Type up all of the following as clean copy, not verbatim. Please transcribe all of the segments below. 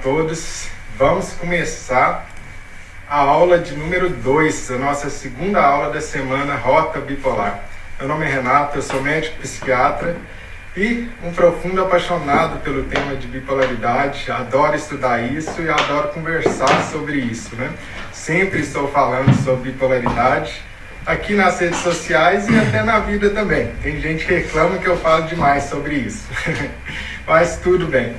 todos. Vamos começar a aula de número 2, a nossa segunda aula da semana Rota Bipolar. Meu nome é Renato, eu sou médico psiquiatra e um profundo apaixonado pelo tema de bipolaridade. Adoro estudar isso e adoro conversar sobre isso, né? Sempre estou falando sobre bipolaridade aqui nas redes sociais e até na vida também. Tem gente que reclama que eu falo demais sobre isso, mas tudo bem.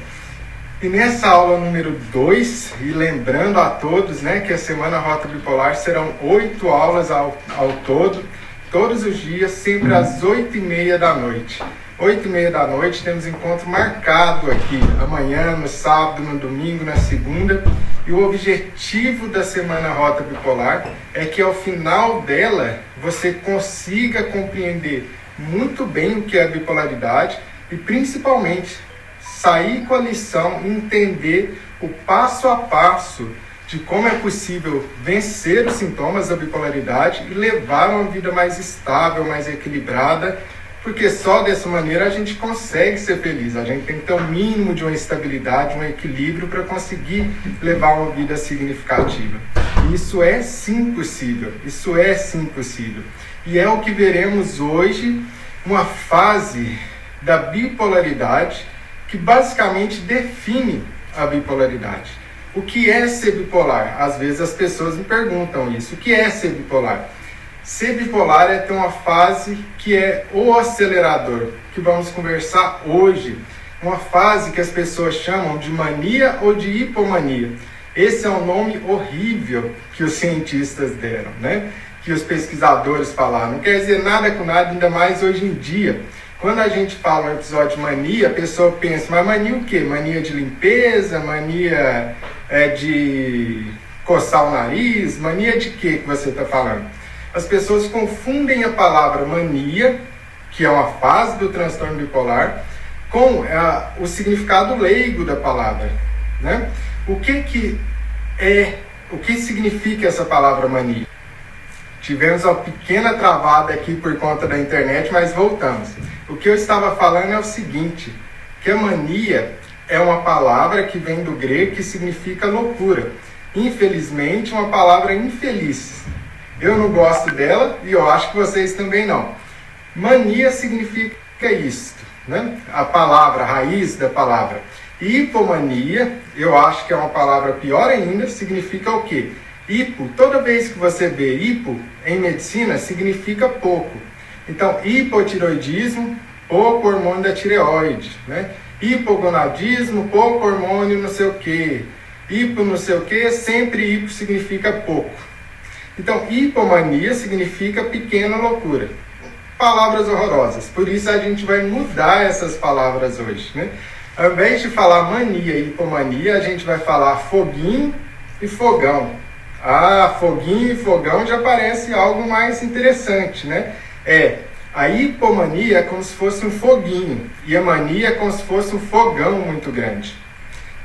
E nessa aula número 2, e lembrando a todos, né, que a Semana Rota Bipolar serão 8 aulas ao todo, todos os dias, sempre às 8h30 da noite. 8h30 da noite temos encontro marcado aqui, amanhã, no sábado, no domingo, na segunda. E o objetivo da Semana Rota Bipolar é que ao final dela você consiga compreender muito bem o que é a bipolaridade e principalmente sair com a lição e entender o passo a passo de como é possível vencer os sintomas da bipolaridade e levar uma vida mais estável, mais equilibrada, porque só dessa maneira a gente consegue ser feliz. A gente tem que ter um mínimo de uma estabilidade, um equilíbrio para conseguir levar uma vida significativa. Isso é sim possível, E é o que veremos hoje, uma fase da bipolaridade que basicamente define a bipolaridade. O que é ser bipolar? Às vezes as pessoas me perguntam isso. O que é ser bipolar? Ser bipolar é ter uma fase que é o acelerador, que vamos conversar hoje. Uma fase que as pessoas chamam de mania ou de hipomania. Esse é um nome horrível que os cientistas deram, né? Que os pesquisadores falaram. Não quer dizer nada com nada, ainda mais hoje em dia. Quando a gente fala um episódio de mania, a pessoa pensa, mas mania o quê? Mania de limpeza? Mania de coçar o nariz? Mania de quê que você está falando? As pessoas confundem a palavra mania, que é uma fase do transtorno bipolar, com o significado leigo da palavra, né? O que significa essa palavra mania? Tivemos uma pequena travada aqui por conta da internet, mas voltamos. O que eu estava falando é o seguinte, que a mania é uma palavra que vem do grego que significa loucura. Infelizmente, uma palavra infeliz. Eu não gosto dela e eu acho que vocês também não. Mania significa isso, né? A palavra, a raiz da palavra. Hipomania, eu acho que é uma palavra pior ainda, significa o quê? Hipo, toda vez que você vê hipo em medicina, significa pouco. Então, hipotiroidismo, pouco hormônio da tireoide, né? Hipogonadismo, pouco hormônio não sei o quê. Hipo não sei o quê, sempre hipo significa pouco. Então, hipomania significa pequena loucura. Palavras horrorosas. Por isso a gente vai mudar essas palavras hoje, né? Ao invés de falar mania e hipomania, a gente vai falar foguinho e fogão. Ah, foguinho e fogão já parece algo mais interessante, né? A hipomania é como se fosse um foguinho e a mania é como se fosse um fogão muito grande.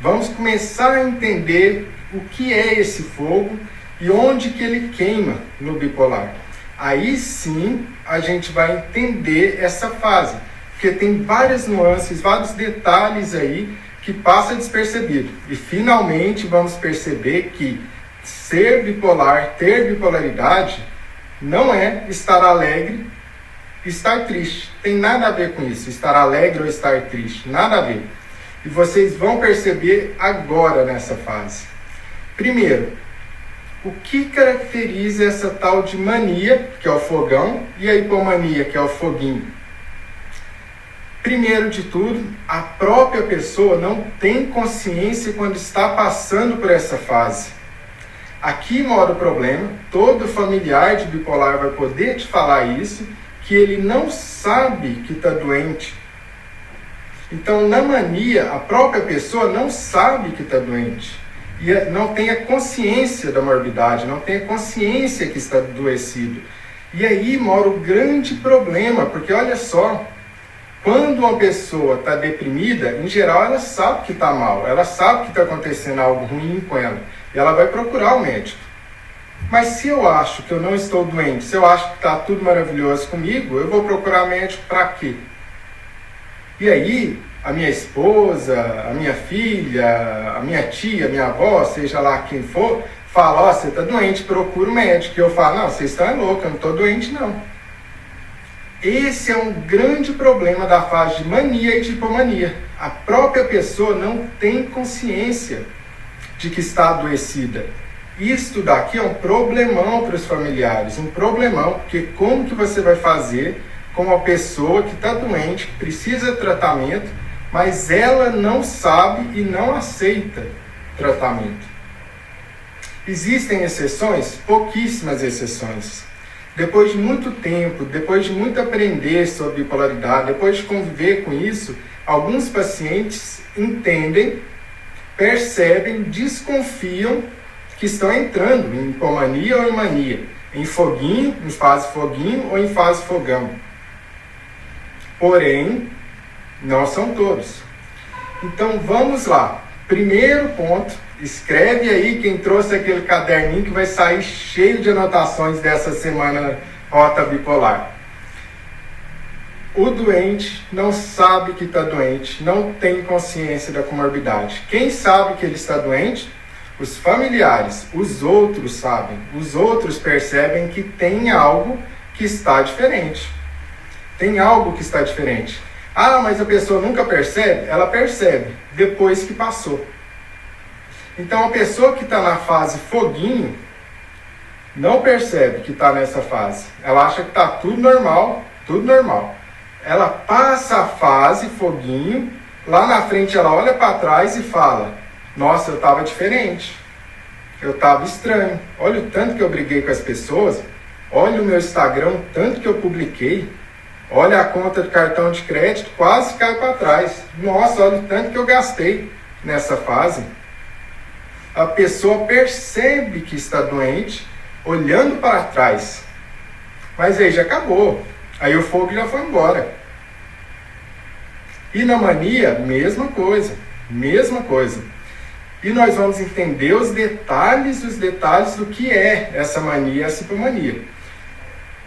Vamos começar a entender o que é esse fogo e onde que ele queima no bipolar. Aí sim a gente vai entender essa fase, porque tem várias nuances, vários detalhes aí que passa despercebido. E finalmente vamos perceber que ser bipolar, ter bipolaridade, não é estar alegre, estar triste. Tem nada a ver com isso, estar alegre ou estar triste, nada a ver. E vocês vão perceber agora nessa fase. Primeiro, o que caracteriza essa tal de mania, que é o fogão, e a hipomania, que é o foguinho? Primeiro de tudo, a própria pessoa não tem consciência quando está passando por essa fase. Aqui mora o problema, todo familiar de bipolar vai poder te falar isso, que ele não sabe que está doente. Então, na mania, a própria pessoa não sabe que está doente. E não tem a consciência da morbidade, não tem a consciência que está adoecido. E aí mora o grande problema, porque olha só, quando uma pessoa está deprimida, em geral ela sabe que está mal, ela sabe que está acontecendo algo ruim com ela, e ela vai procurar o médico. Mas se eu acho que eu não estou doente, se eu acho que está tudo maravilhoso comigo, eu vou procurar médico para quê? E aí, a minha esposa, a minha filha, a minha tia, a minha avó, seja lá quem for, fala, ó, você está doente, procura o médico. E eu falo, não, vocês estão loucos, eu não estou doente não. Esse é um grande problema da fase de mania e de hipomania. A própria pessoa não tem consciência de que está adoecida. Isto daqui é um problemão para os familiares, um problemão, porque como que você vai fazer com uma pessoa que está doente, que precisa de tratamento, mas ela não sabe e não aceita tratamento? Existem exceções? Pouquíssimas exceções. Depois de muito tempo, depois de muito aprender sobre bipolaridade, depois de conviver com isso, alguns pacientes entendem, percebem, desconfiam que estão entrando em hipomania ou em mania, em foguinho, em fase foguinho ou em fase fogão. Porém, não são todos. Então vamos lá. Primeiro ponto, escreve aí quem trouxe aquele caderninho que vai sair cheio de anotações dessa semana Rota Bipolar. O doente não sabe que está doente, não tem consciência da comorbidade. Quem sabe que ele está doente? Os familiares, os outros sabem, os outros percebem que tem algo que está diferente. Tem algo que está diferente. Ah, mas a pessoa nunca percebe? Ela percebe, depois que passou. Então a pessoa que está na fase foguinho, não percebe que está nessa fase. Ela acha que está tudo normal, tudo normal. Ela passa a fase foguinho, lá na frente ela olha para trás e fala, nossa, eu estava diferente, eu estava estranho, olha o tanto que eu briguei com as pessoas, olha o meu Instagram, o tanto que eu publiquei, olha a conta de cartão de crédito, quase cai para trás, nossa, olha o tanto que eu gastei nessa fase. A pessoa percebe que está doente, olhando para trás, mas aí já acabou, aí o fogo já foi embora. E na mania, mesma coisa, mesma coisa. E nós vamos entender os detalhes do que é essa mania, essa hipomania.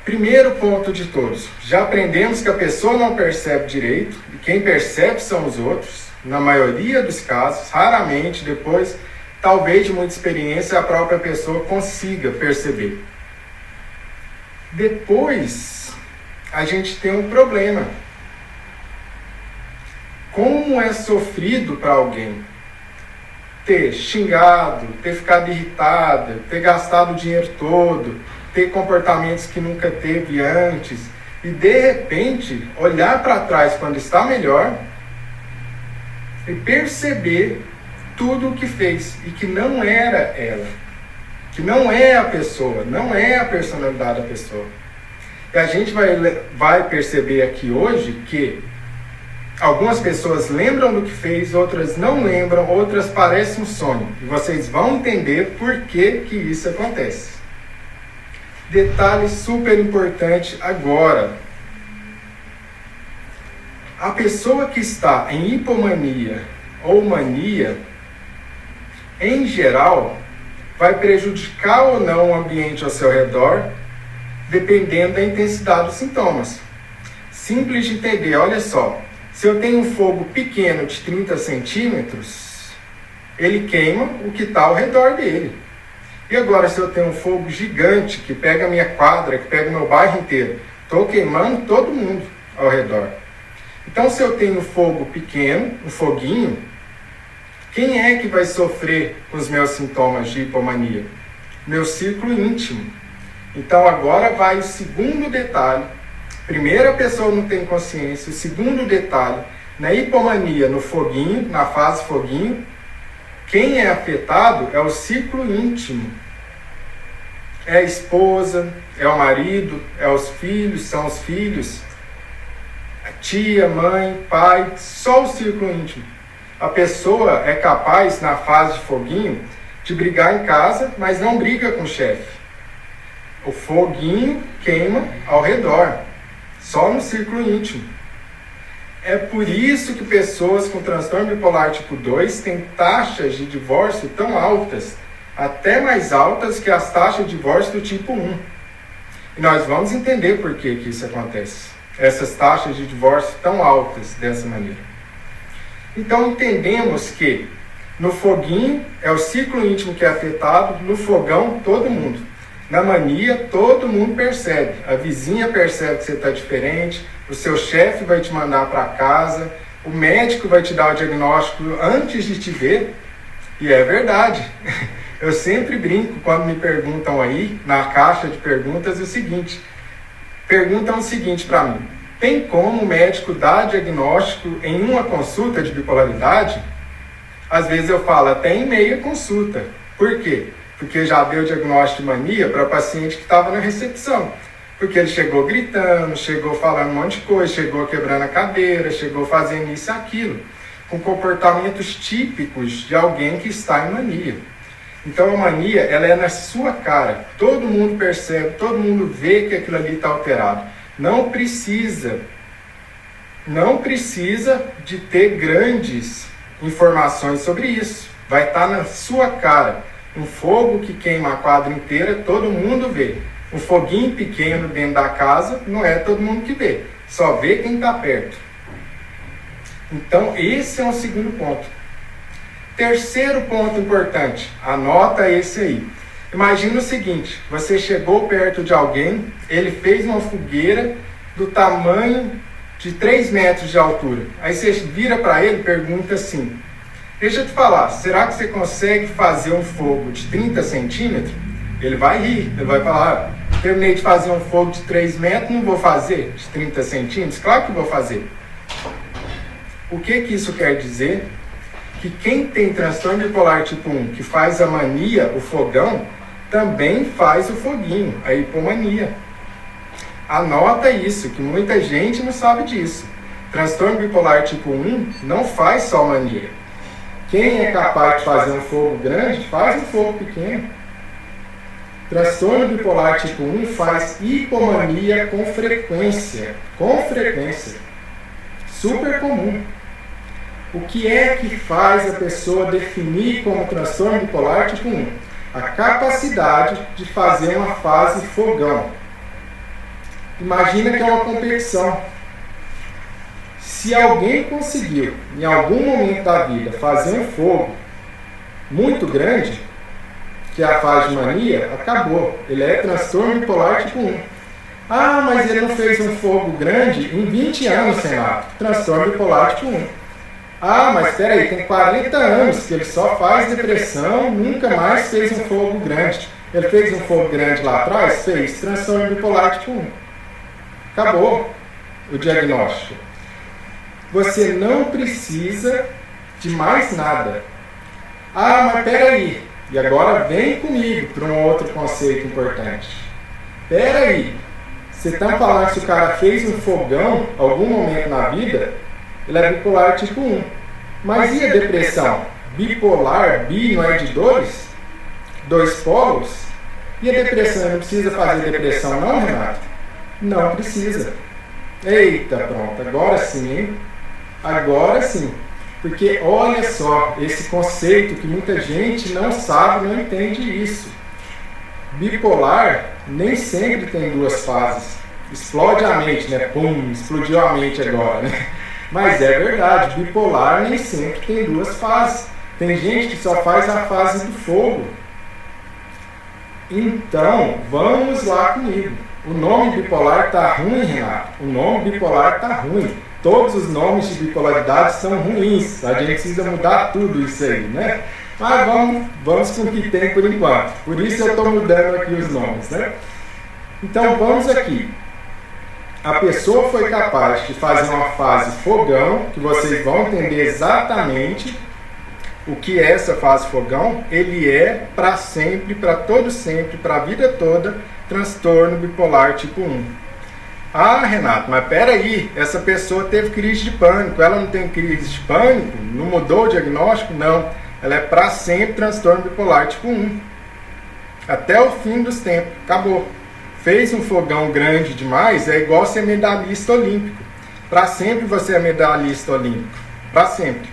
Primeiro ponto de todos, já aprendemos que a pessoa não percebe direito, e quem percebe são os outros, na maioria dos casos, raramente, depois, talvez de muita experiência, a própria pessoa consiga perceber. Depois, a gente tem um problema. Como é sofrido para alguém ter xingado, ter ficado irritado, ter gastado o dinheiro todo, ter comportamentos que nunca teve antes e de repente olhar para trás quando está melhor e perceber tudo o que fez e que não era ela, que não é a pessoa, não é a personalidade da pessoa. E a gente vai perceber aqui hoje que algumas pessoas lembram do que fez, outras não lembram, outras parecem um sonho. E vocês vão entender por que isso acontece. Detalhe super importante agora. A pessoa que está em hipomania ou mania, em geral, vai prejudicar ou não o ambiente ao seu redor, dependendo da intensidade dos sintomas. Simples de entender, olha só. Se eu tenho um fogo pequeno de 30 centímetros, ele queima o que está ao redor dele. E agora, se eu tenho um fogo gigante que pega a minha quadra, que pega o meu bairro inteiro, estou queimando todo mundo ao redor. Então, se eu tenho um fogo pequeno, um foguinho, quem é que vai sofrer com os meus sintomas de hipomania? Meu círculo íntimo. Então, agora vai o segundo detalhe. Primeiro, a pessoa não tem consciência. O segundo detalhe, na hipomania, no foguinho, na fase foguinho, quem é afetado é o círculo íntimo. É a esposa, é o marido, é os filhos, são os filhos, a tia, mãe, pai, só o círculo íntimo. A pessoa é capaz, na fase de foguinho, de brigar em casa, mas não briga com o chefe. O foguinho queima ao redor. Só no círculo íntimo. É por isso que pessoas com transtorno bipolar tipo 2 têm taxas de divórcio tão altas, até mais altas que as taxas de divórcio do tipo 1. E nós vamos entender por que isso acontece. Essas taxas de divórcio tão altas dessa maneira. Então entendemos que no foguinho é o ciclo íntimo que é afetado, no fogão todo mundo. Na mania todo mundo percebe, a vizinha percebe que você está diferente, o seu chefe vai te mandar para casa, o médico vai te dar o diagnóstico antes de te ver, e é verdade. Eu sempre brinco quando me perguntam aí, na caixa de perguntas, o seguinte, perguntam o seguinte para mim: tem como o médico dar diagnóstico em uma consulta de bipolaridade? Às vezes eu falo até em meia consulta. Por quê? Porque já deu diagnóstico de mania para paciente que estava na recepção. Porque ele chegou gritando, chegou falando um monte de coisa, chegou quebrando a cadeira, chegou fazendo isso e aquilo, com comportamentos típicos de alguém que está em mania. Então a mania, ela é na sua cara. Todo mundo percebe, todo mundo vê que aquilo ali está alterado. Não precisa de ter grandes informações sobre isso. Vai estar na sua cara. Um fogo que queima a quadra inteira, todo mundo vê. Um foguinho pequeno dentro da casa, não é todo mundo que vê. Só vê quem está perto. Então, esse é um segundo ponto. Terceiro ponto importante, anota esse aí. Imagina o seguinte, você chegou perto de alguém, ele fez uma fogueira do tamanho de 3 metros de altura. Aí você vira para ele e pergunta assim: deixa eu te falar, será que você consegue fazer um fogo de 30 centímetros? Ele vai rir, ele vai falar: terminei de fazer um fogo de 3 metros, não vou fazer de 30 centímetros? Claro que vou fazer. O que isso quer dizer? Que quem tem transtorno bipolar tipo 1, que faz a mania, o fogão, também faz o foguinho, a hipomania. Anota isso, que muita gente não sabe disso. Transtorno bipolar tipo 1 não faz só mania. Quem é capaz de fazer um fogo grande, faz um fogo pequeno. Transtorno bipolar tipo 1 faz hipomania com frequência. Com frequência. Super comum. O que é que faz a pessoa definir como transtorno bipolar tipo 1? A capacidade de fazer uma fase fogão. Imagina que é uma competição. Se alguém conseguiu, em algum momento da vida, fazer um fogo muito grande, que é a fase de mania, acabou. Ele é transtorno bipolar tipo 1. Ah, mas ele não fez um fogo grande em 20 anos, Renato. Transtorno bipolar tipo 1. Ah, mas espera aí, tem 40 anos que ele só faz depressão, nunca mais fez um fogo grande. Ele fez um fogo grande lá atrás? Fez. Transtorno bipolar tipo 1. Acabou o diagnóstico. Você não precisa de mais nada. Ah, mas peraí. E agora vem comigo para um outro conceito importante. Peraí. Você está falando que se o cara fez um fogão em algum momento na vida, ele é bipolar tipo 1. Mas e a depressão? Bipolar, bi não é de dois? Dois polos? E a depressão? Não precisa fazer depressão não, Renato? Não precisa. Eita, pronto. Agora sim, hein? Agora sim. Porque olha só, esse conceito que muita gente não sabe, não entende isso. Bipolar nem sempre tem duas fases. Explode a mente, né? Pum, explodiu a mente agora, né? Mas é verdade, bipolar nem sempre tem duas fases. Tem gente que só faz a fase do fogo. Então, vamos lá comigo. O nome bipolar tá ruim, Renato. O nome bipolar tá ruim. Todos os nomes de bipolaridade são ruins. A gente precisa mudar tudo isso aí, né? Mas vamos com o que tem por enquanto. Por isso eu estou mudando aqui os nomes, né? Então vamos aqui. A pessoa foi capaz de fazer uma fase fogão, que vocês vão entender exatamente o que é essa fase fogão. Ele é para sempre, para todo sempre, para a vida toda, transtorno bipolar tipo 1. Ah, Renato, mas peraí, essa pessoa teve crise de pânico, ela não tem crise de pânico? Não mudou o diagnóstico? Não. Ela é para sempre transtorno bipolar tipo 1. Até o fim dos tempos. Acabou. Fez um fogão grande demais, é igual ser medalhista olímpico. Para sempre você é medalhista olímpico. Para sempre.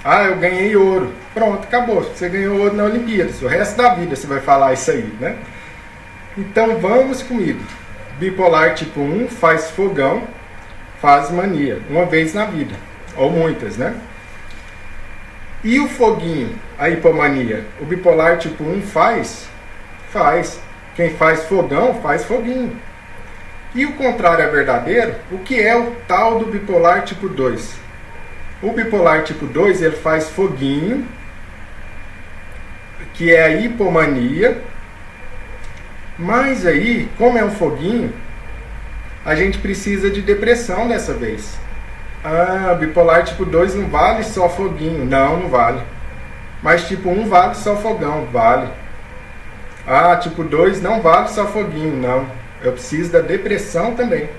Ah, eu ganhei ouro. Pronto, acabou. Você ganhou ouro na Olimpíada. O resto da vida você vai falar isso aí, né? Então vamos comigo. Bipolar tipo 1 faz fogão, faz mania. Uma vez na vida. ou muitas, né? E o foguinho, a hipomania? O bipolar tipo 1 faz? Faz. Quem faz fogão, faz foguinho. E o contrário é verdadeiro? O que é o tal do bipolar tipo 2? O bipolar tipo 2, ele faz foguinho, que é a hipomania. Mas aí, como é um foguinho, a gente precisa de depressão dessa vez. Ah, bipolar tipo 2 não vale só foguinho. Não, não vale. Mas tipo 1 vale só fogão. Vale. Ah, tipo 2 não vale só foguinho. Não. Eu preciso da depressão também.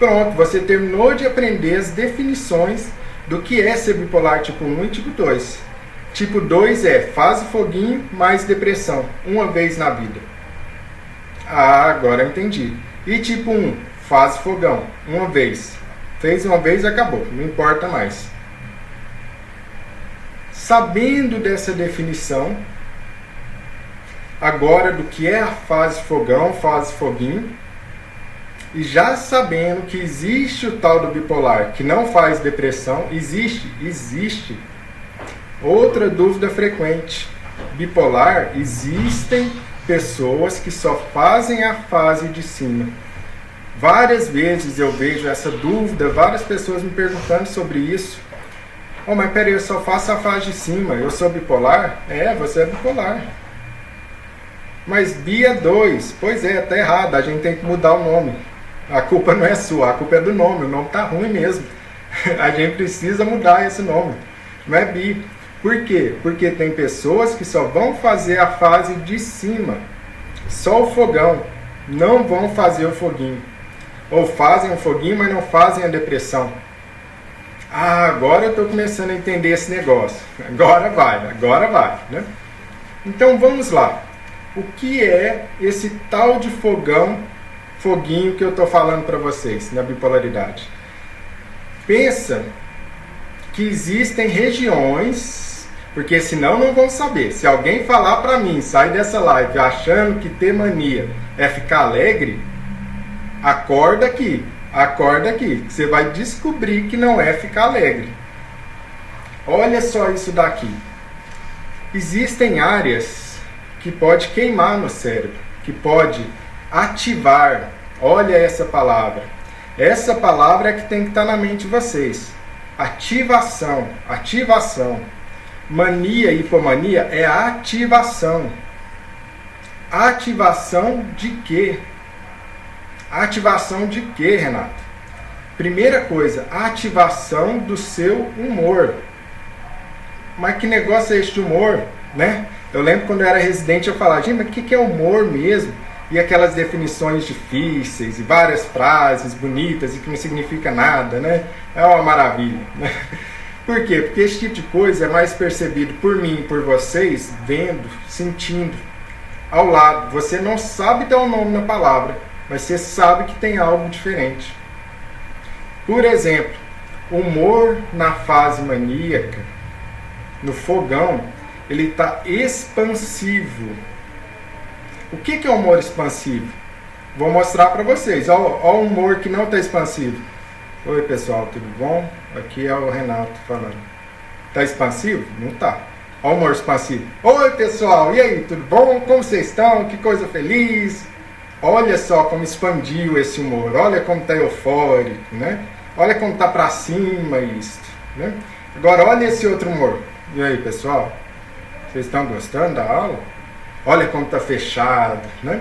Pronto, você terminou de aprender as definições do que é ser bipolar tipo 1 e tipo 2. Tipo 2 é fase foguinho mais depressão. Uma vez na vida. Ah, agora eu entendi. E tipo 1, fase fogão. Uma vez. Fez uma vez, acabou. Não importa mais. Sabendo dessa definição, agora do que é a fase fogão, fase foguinho, e já sabendo que existe o tal do bipolar, que não faz depressão, existe. Outra dúvida frequente. Bipolar, existem pessoas que só fazem a fase de cima. Várias vezes eu vejo essa dúvida, várias pessoas me perguntando sobre isso. Oh, mas peraí, eu só faço a fase de cima, eu sou bipolar? É, você é bipolar. Mas bi é 2. Pois é, tá errado, a gente tem que mudar o nome. A culpa não é sua, a culpa é do nome, o nome tá ruim mesmo. A gente precisa mudar esse nome. Não é bi. Por quê? Porque tem pessoas que só vão fazer a fase de cima, só o fogão, não vão fazer o foguinho. Ou fazem o foguinho, mas não fazem a depressão. Ah, agora eu estou começando a entender esse negócio. Agora vai, né? Então vamos lá. O que é esse tal de foguinho que eu estou falando para vocês na bipolaridade? Pensa que existem regiões, porque senão não vão saber. Se alguém falar para mim, sai dessa live achando que ter mania é ficar alegre, acorda aqui, que você vai descobrir que não é ficar alegre. Olha só isso daqui. Existem áreas que pode queimar no cérebro, que pode ativar. Olha essa palavra. Essa palavra é que tem que estar na mente de vocês. Ativação. Mania e hipomania é a ativação. Ativação de quê? Ativação de quê, Renato? Primeira coisa, a ativação do seu humor. Mas que negócio é este humor, né? Eu lembro quando eu era residente, eu falava, gente, mas o que é humor mesmo? E aquelas definições difíceis, e várias frases bonitas e que não significa nada, né? É uma maravilha, né? Por quê? Porque esse tipo de coisa é mais percebido por mim e por vocês, vendo, sentindo, ao lado. Você não sabe dar um nome na palavra, mas você sabe que tem algo diferente. Por exemplo, humor na fase maníaca, no fogão, ele está expansivo. O que é humor expansivo? Vou mostrar para vocês. Olha o humor que não está expansivo. Oi pessoal, tudo bom? Aqui é o Renato falando. Está expansivo? Não está. Olha o humor expansivo. Oi pessoal, e aí, tudo bom? Como vocês estão? Que coisa feliz! Olha só como expandiu esse humor. Olha como está eufórico, né? Olha como está para cima isso, né? Agora olha esse outro humor. E aí pessoal, vocês estão gostando da aula? Olha como está fechado, né?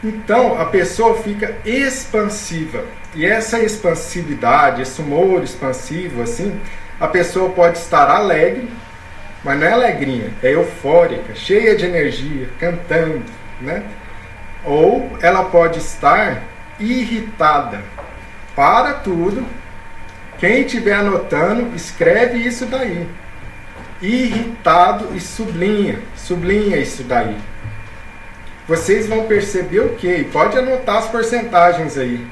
Então a pessoa fica expansiva. E essa expansividade, esse humor expansivo, assim, a pessoa pode estar alegre, mas não é alegrinha, é eufórica, cheia de energia, cantando, né? Ou ela pode estar irritada. Para tudo. Quem estiver anotando, escreve isso daí. Irritado e sublinha isso daí. Vocês vão perceber o quê? Pode anotar as porcentagens aí.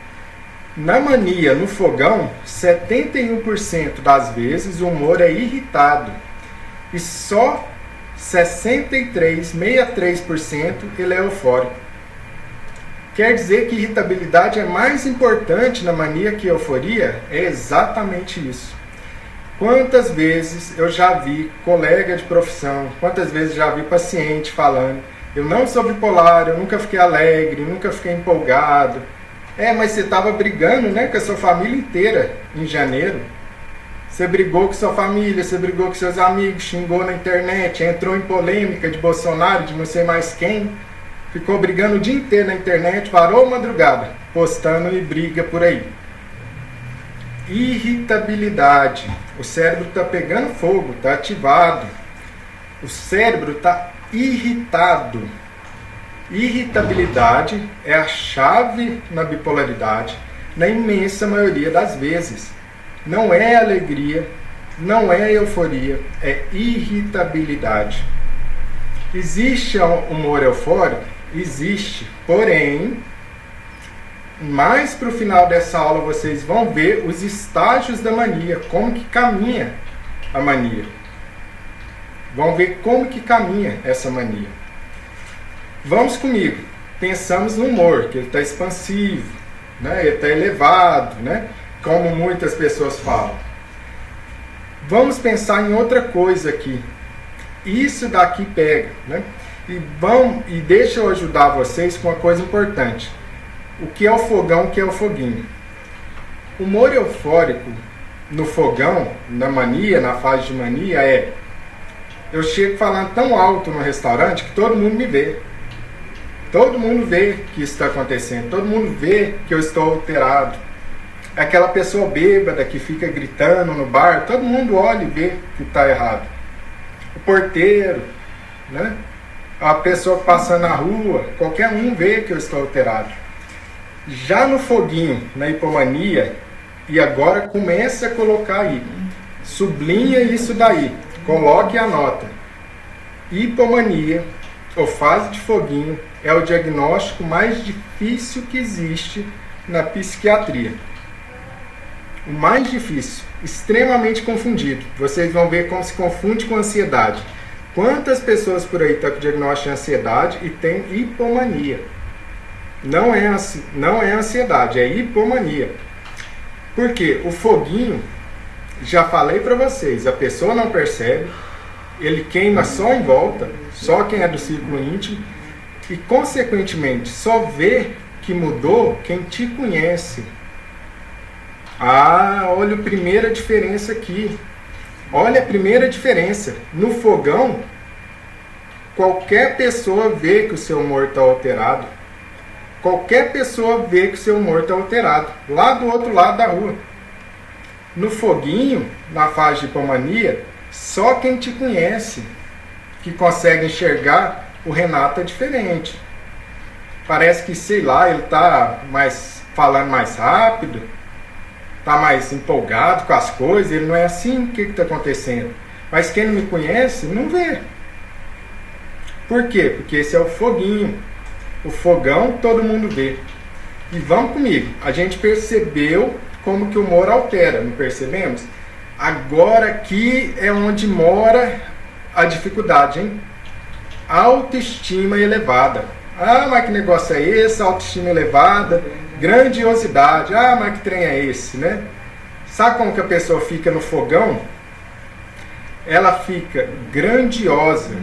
Na mania, no fogão, 71% das vezes o humor é irritado. E só 63% ele é eufórico. Quer dizer que irritabilidade é mais importante na mania que euforia? É exatamente isso. Quantas vezes eu já vi colega de profissão, quantas vezes já vi paciente falando: eu não sou bipolar, eu nunca fiquei alegre, nunca fiquei empolgado. Mas você estava brigando, né, com a sua família inteira em janeiro. Você brigou com sua família, você brigou com seus amigos, xingou na internet, entrou em polêmica de Bolsonaro, de não sei mais quem. Ficou brigando o dia inteiro na internet, varou madrugada, postando e briga por aí. Irritabilidade. O cérebro está pegando fogo, está ativado. O cérebro está irritado. Irritabilidade é a chave na bipolaridade, na imensa maioria das vezes. Não é alegria, não é euforia, é irritabilidade. Existe humor eufórico? Existe, porém, mais para o final dessa aula vocês vão ver os estágios da mania, como que caminha a mania. Vão ver como que caminha essa mania. Vamos comigo. Pensamos no humor, que ele está expansivo, né? Ele está elevado, né? Como muitas pessoas falam. Vamos pensar em outra coisa aqui. Isso daqui pega, né? E deixa eu ajudar vocês com uma coisa importante. O que é o fogão, o que é o foguinho? O humor eufórico no fogão, na mania, na fase de mania, eu chego falando tão alto no restaurante que todo mundo me vê. Todo mundo vê que isso está acontecendo. Todo mundo vê que eu estou alterado. Aquela pessoa bêbada que fica gritando no bar, todo mundo olha e vê que está errado. O porteiro, né? A pessoa passando na rua, qualquer um vê que eu estou alterado. Já no foguinho, na hipomania, e agora começa a colocar aí, sublinha isso daí, coloque a nota. Hipomania, ou fase de foguinho, é o diagnóstico mais difícil que existe na psiquiatria. O mais difícil, extremamente confundido. Vocês vão ver como se confunde com ansiedade. Quantas pessoas por aí estão com diagnóstico de ansiedade e tem hipomania? Não é ansiedade, é hipomania. Por quê? O foguinho, já falei para vocês, a pessoa não percebe, ele queima só em volta, só quem é do círculo íntimo, e consequentemente só vê que mudou quem te conhece. Olha a primeira diferença aqui. Olha a primeira diferença. No fogão, qualquer pessoa vê que o seu humor está alterado. Qualquer pessoa vê que o seu humor está alterado. Lá do outro lado da rua. No foguinho, na fase de hipomania, só quem te conhece que consegue enxergar o Renato é diferente. Parece que, sei lá, ele está falando mais rápido, está mais empolgado com as coisas, ele não é assim. O que está acontecendo? Mas quem não me conhece não vê. Por quê? Porque esse é o foguinho. O fogão todo mundo vê. E vamos comigo. A gente percebeu como que o humor altera, não percebemos? Agora aqui é onde mora a dificuldade, hein? Autoestima elevada. Mas que negócio é esse? Autoestima elevada, grandiosidade. Mas que trem é esse, né? Sabe como que a pessoa fica no fogão? Ela fica grandiosa.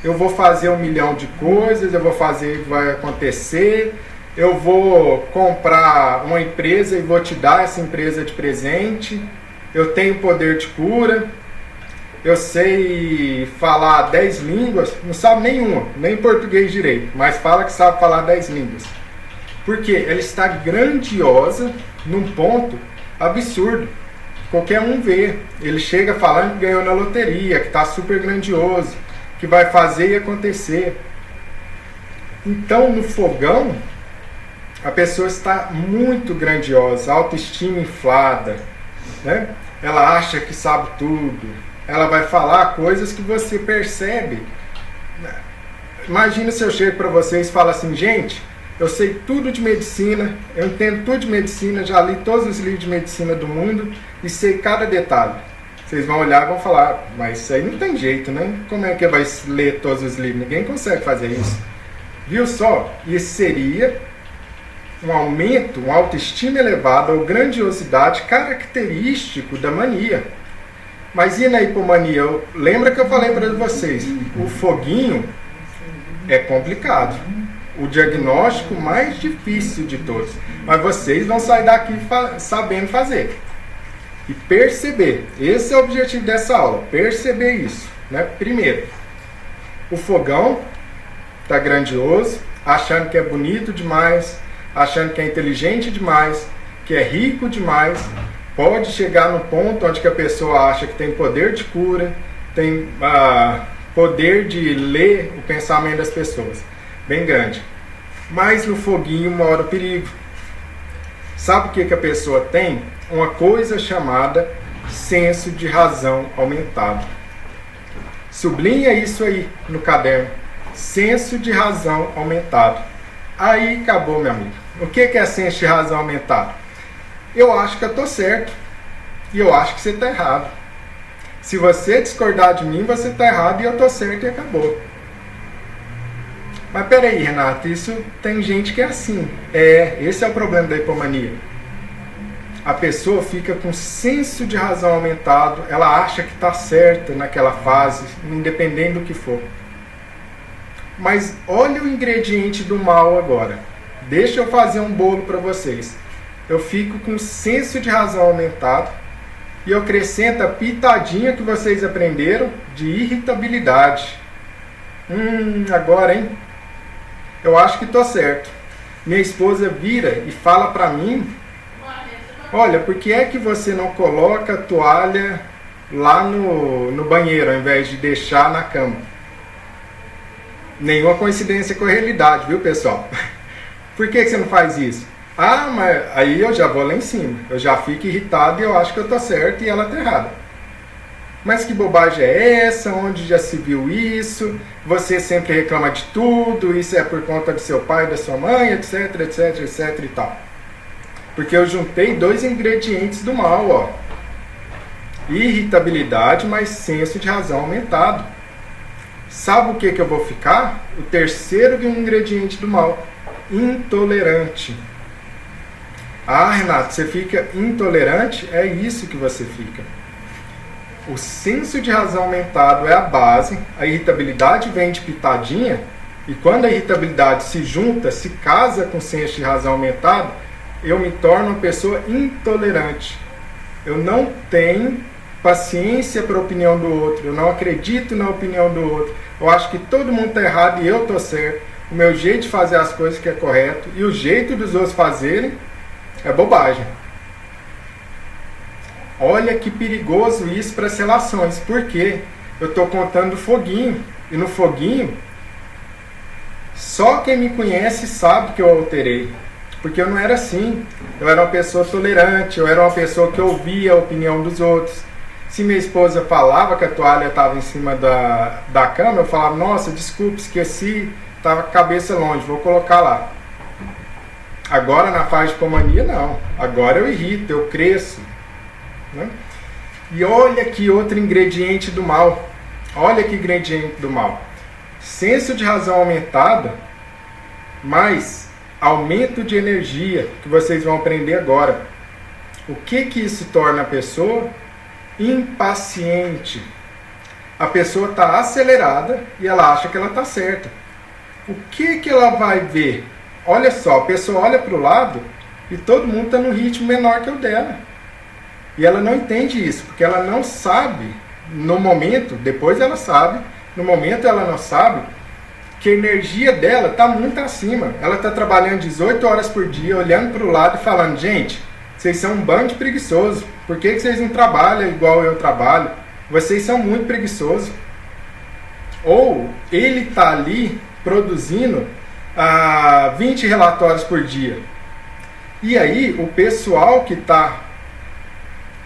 Eu vou fazer 1 milhão de coisas, eu vou fazer, vai acontecer, eu vou comprar uma empresa e vou te dar essa empresa de presente, eu tenho poder de cura, eu sei falar 10 línguas, não sabe nenhuma, nem português direito, mas fala que sabe falar 10 línguas. Por quê? Ela está grandiosa num ponto absurdo. Qualquer um vê. Ele chega falando que ganhou na loteria, que está super grandioso, que vai fazer e acontecer. Então, no fogão, a pessoa está muito grandiosa, autoestima inflada, né? Ela acha que sabe tudo. Ela vai falar coisas que você percebe. Imagina se eu chego para vocês e falo assim: gente, eu sei tudo de medicina, eu entendo tudo de medicina, já li todos os livros de medicina do mundo e sei cada detalhe. Vocês vão olhar e vão falar: mas isso aí não tem jeito, né? Como é que vai ler todos os livros? Ninguém consegue fazer isso. Viu só? Isso seria um aumento, uma autoestima elevada ou grandiosidade característico da mania. Mas e na hipomania? Lembra que eu falei para vocês, o foguinho é complicado. O diagnóstico mais difícil de todos. Mas vocês vão sair daqui sabendo fazer. E perceber. Esse é o objetivo dessa aula. Perceber isso. Né? Primeiro, o fogão está grandioso, achando que é bonito demais, achando que é inteligente demais, que é rico demais. Pode chegar no ponto onde que a pessoa acha que tem poder de cura, tem poder de ler o pensamento das pessoas. Bem grande. Mas no foguinho mora o perigo. Sabe o que a pessoa tem? Uma coisa chamada senso de razão aumentado. Sublinha isso aí no caderno. Senso de razão aumentado. Aí acabou, meu amigo. O que é senso de razão aumentado? Eu acho que eu estou certo. E eu acho que você está errado. Se você discordar de mim, você está errado e eu estou certo e acabou. Mas peraí, Renato, isso tem gente que é assim. Esse é o problema da hipomania. A pessoa fica com senso de razão aumentado, ela acha que está certa naquela fase, independente do que for. Mas olha o ingrediente do mal agora. Deixa eu fazer um bolo para vocês. Eu fico com senso de razão aumentado e eu acrescento a pitadinha que vocês aprenderam de irritabilidade. Agora, hein? Eu acho que estou certo. Minha esposa vira e fala para mim: olha, por que é que você não coloca a toalha lá no banheiro ao invés de deixar na cama? Nenhuma coincidência com a realidade, viu, pessoal? Por que você não faz isso? Mas aí eu já vou lá em cima. Eu já fico irritado e eu acho que eu estou certo e ela está errada. Mas que bobagem é essa? Onde já se viu isso? Você sempre reclama de tudo, isso é por conta do seu pai, da sua mãe, etc, etc, etc e tal. Porque eu juntei dois ingredientes do mal, ó. Irritabilidade mais senso de razão aumentado. Sabe o que eu vou ficar? O terceiro ingrediente do mal. Intolerante. Renato, você fica intolerante? É isso que você fica. O senso de razão aumentado é a base, a irritabilidade vem de pitadinha, e quando a irritabilidade se junta, se casa com o senso de razão aumentado, eu me torno uma pessoa intolerante. Eu não tenho paciência para a opinião do outro, eu não acredito na opinião do outro, eu acho que todo mundo está errado e eu estou certo, o meu jeito de fazer as coisas que é correto, e o jeito dos outros fazerem é bobagem. Olha que perigoso isso para as relações, porque eu estou contando o foguinho, e no foguinho, só quem me conhece sabe que eu alterei, porque eu não era assim, eu era uma pessoa tolerante, eu era uma pessoa que ouvia a opinião dos outros. Se minha esposa falava que a toalha estava em cima da cama, eu falava: nossa, desculpe, esqueci, estava com a cabeça longe, vou colocar lá. Agora na fase de hipomania não, agora eu irrito, eu cresço. Né? E olha que outro ingrediente do mal. Olha que ingrediente do mal. Senso de razão aumentada, mais aumento de energia, que vocês vão aprender agora. O que isso torna a pessoa? Impaciente. A pessoa está acelerada e ela acha que ela está certa. O que ela vai ver? Olha só, a pessoa olha para o lado e todo mundo está num ritmo menor que o dela. E ela não entende isso, porque ela não sabe, no momento, depois ela sabe, no momento ela não sabe, que a energia dela está muito acima. Ela está trabalhando 18 horas por dia, olhando para o lado e falando: gente, vocês são um bando de preguiçosos, por que vocês não trabalham igual eu trabalho? Vocês são muito preguiçosos. Ou ele está ali produzindo 20 relatórios por dia. E aí o pessoal que está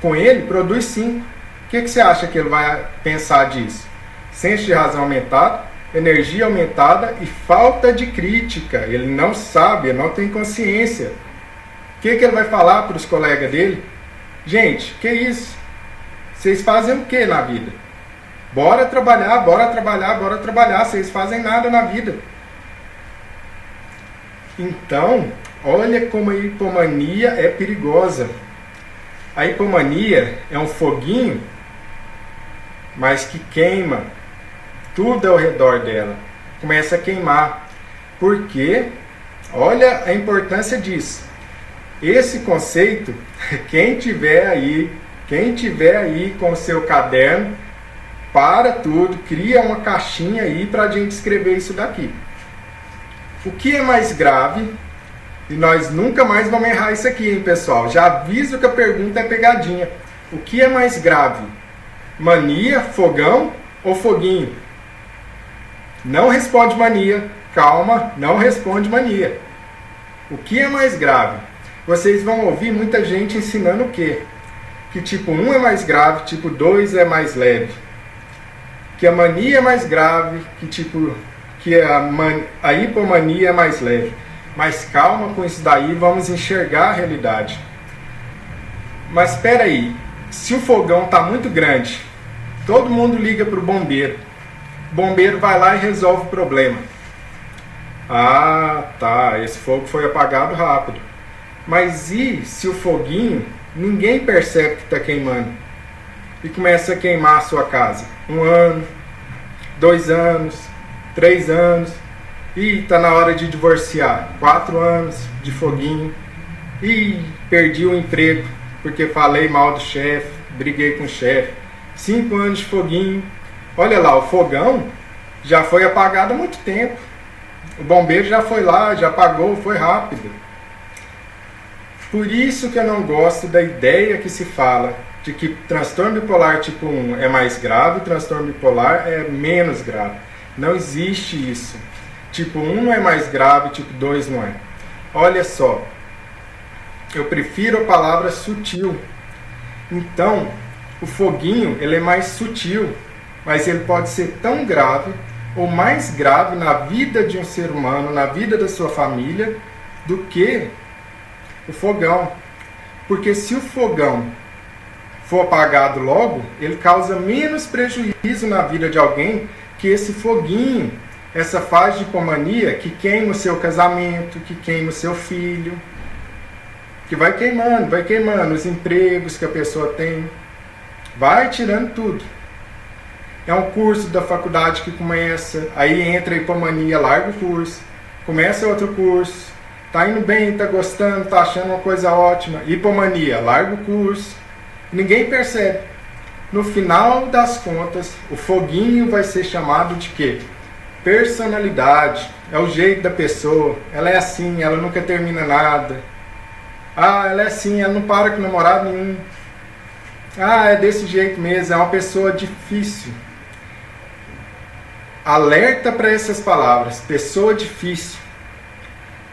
com ele produz 5. O que você acha que ele vai pensar disso? Senso de razão aumentado, energia aumentada e falta de crítica. Ele não sabe, ele não tem consciência. O que ele vai falar para os colegas dele? Gente, que isso? Vocês fazem o que na vida? Bora trabalhar, bora trabalhar, bora trabalhar. Vocês fazem nada na vida. Então, olha como a hipomania é perigosa. A hipomania é um foguinho mas que queima tudo ao redor dela. Começa a queimar. Porque, olha a importância disso. Esse conceito, quem tiver aí com o seu caderno, para tudo, cria uma caixinha aí para a gente escrever isso daqui. O que é mais grave? E nós nunca mais vamos errar isso aqui, hein, pessoal? Já aviso que a pergunta é pegadinha. O que é mais grave? Mania, fogão ou foguinho? Não responde mania. Calma, não responde mania. O que é mais grave? Vocês vão ouvir muita gente ensinando o quê? Que tipo 1 é mais grave, tipo 2 é mais leve. Que a mania é mais grave, que a hipomania é mais leve. Mas calma com isso daí, vamos enxergar a realidade. Mas espera aí, se o fogão está muito grande, todo mundo liga para o bombeiro. O bombeiro vai lá e resolve o problema. Ah, tá, esse fogo foi apagado rápido. Mas e se o foguinho, ninguém percebe que está queimando? E começa a queimar a sua casa? 1 ano, 2 anos, 3 anos. E está na hora de divorciar. 4 anos de foguinho. E perdi o emprego porque falei mal do chefe, briguei com o chefe. 5 anos de foguinho. Olha lá, o fogão já foi apagado há muito tempo. O bombeiro já foi lá, já apagou, foi rápido. Por isso que eu não gosto da ideia que se fala de que transtorno bipolar tipo 1 é mais grave, transtorno bipolar é menos grave. Não existe isso. Tipo 1 não é mais grave, tipo 2 não é. Olha só, eu prefiro a palavra sutil. Então, o foguinho, ele é mais sutil, mas ele pode ser tão grave ou mais grave na vida de um ser humano, na vida da sua família, do que o fogão. Porque se o fogão for apagado logo, ele causa menos prejuízo na vida de alguém que esse foguinho, essa fase de hipomania que queima o seu casamento, que queima o seu filho, que vai queimando os empregos que a pessoa tem, vai tirando tudo. É um curso da faculdade que começa, aí entra a hipomania, larga o curso, começa outro curso, tá indo bem, tá gostando, tá achando uma coisa ótima, hipomania, larga o curso, ninguém percebe. No final das contas, o foguinho vai ser chamado de quê? Personalidade, é o jeito da pessoa, ela é assim, ela nunca termina nada. Ah, ela é assim, ela não para com namorado nenhum. Ah, é desse jeito mesmo, é uma pessoa difícil. Alerta para essas palavras, pessoa difícil.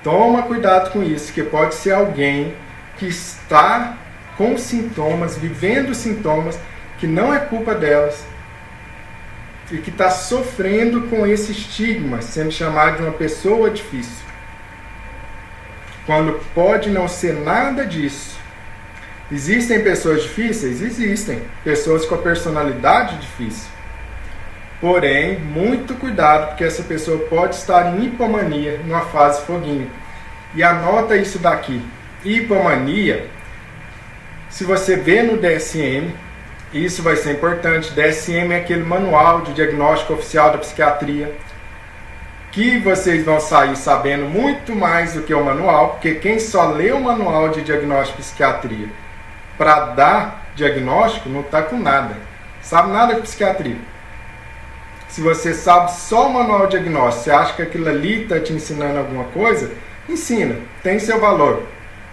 Toma cuidado com isso, que pode ser alguém que está com sintomas, vivendo sintomas, que não é culpa delas, e que está sofrendo com esse estigma, sendo chamado de uma pessoa difícil. Quando pode não ser nada disso. Existem pessoas difíceis? Existem. Pessoas com a personalidade difícil. Porém, muito cuidado, porque essa pessoa pode estar em hipomania, numa fase foguinho. E anota isso daqui. Hipomania, se você vê no DSM, isso vai ser importante. DSM é aquele manual de diagnóstico oficial da psiquiatria, que vocês vão sair sabendo muito mais do que o manual, porque quem só lê o manual de diagnóstico de psiquiatria para dar diagnóstico não está com nada, sabe nada de psiquiatria. Se você sabe só o manual de diagnóstico, você acha que aquilo ali está te ensinando alguma coisa, ensina, tem seu valor.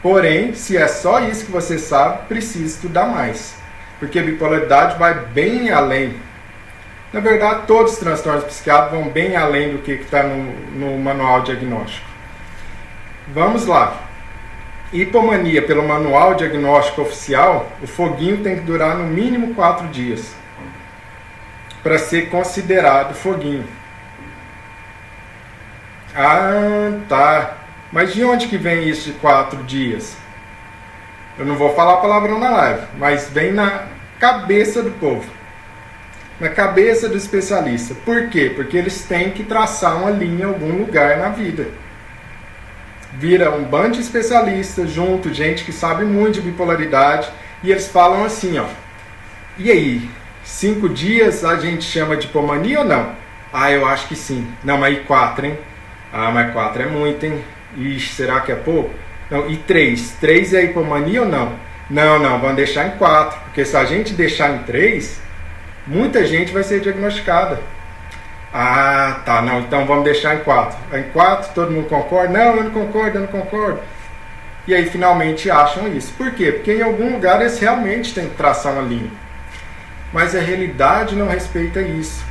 Porém, se é só isso que você sabe, precisa estudar mais, porque a bipolaridade vai bem além. Na verdade, todos os transtornos psiquiátricos vão bem além do que está no manual diagnóstico. Vamos lá. Hipomania, pelo manual diagnóstico oficial, o foguinho tem que durar no mínimo 4 dias para ser considerado foguinho. Ah, tá. Mas de onde que vem isso de 4 dias? Eu não vou falar palavrão na live, mas vem na cabeça do povo. Na cabeça do especialista. Por quê? Porque eles têm que traçar uma linha em algum lugar na vida. Vira um bando de especialistas junto, gente que sabe muito de bipolaridade, e eles falam assim, ó. E aí? 5 dias a gente chama de hipomania ou não? Ah, eu acho que sim. Não, mas e 4, hein? Ah, mas 4 é muito, hein? Ixi, será que é pouco? Não, e 3? 3 é hipomania ou não? Não, vamos deixar em 4, porque se a gente deixar em 3, muita gente vai ser diagnosticada. Ah, tá, não, então vamos deixar em 4. Em 4, todo mundo concorda? Não, eu não concordo. E aí finalmente acham isso. Por quê? Porque em algum lugar eles realmente têm que traçar uma linha. Mas a realidade não respeita isso.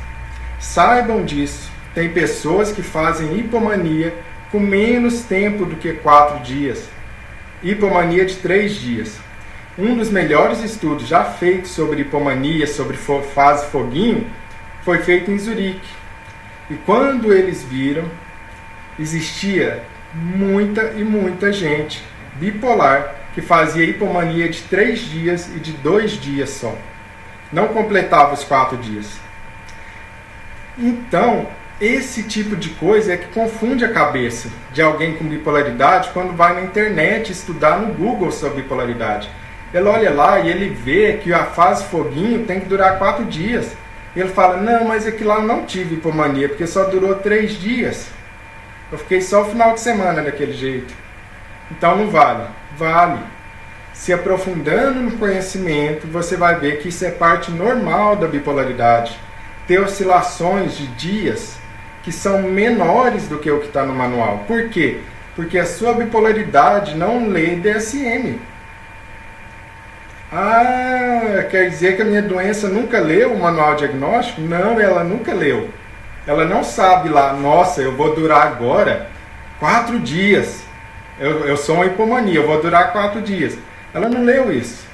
Saibam disso. Tem pessoas que fazem hipomania com menos tempo do que 4 dias. Hipomania de 3 dias. Um dos melhores estudos já feitos sobre hipomania, sobre fase foguinho, foi feito em Zurique. E quando eles viram, existia muita gente bipolar que fazia hipomania de 3 dias e de 2 dias só. Não completava os 4 dias. Então, esse tipo de coisa é que confunde a cabeça de alguém com bipolaridade quando vai na internet estudar no Google sobre bipolaridade. Ele olha lá e ele vê que a fase foguinho tem que durar 4 dias. E ele fala, não, mas aqui lá eu não tive hipomania, porque só durou 3 dias. Eu fiquei só o final de semana daquele jeito. Então não vale. Vale. Se aprofundando no conhecimento, você vai ver que isso é parte normal da bipolaridade. Ter oscilações de dias que são menores do que o que está no manual. Por quê? Porque a sua bipolaridade não lê DSM. Ah, quer dizer que a minha doença nunca leu o manual diagnóstico? Não, ela nunca leu. Ela não sabe lá, nossa, eu vou durar agora 4 dias. Eu sou uma hipomania, eu vou durar 4 dias. Ela não leu isso.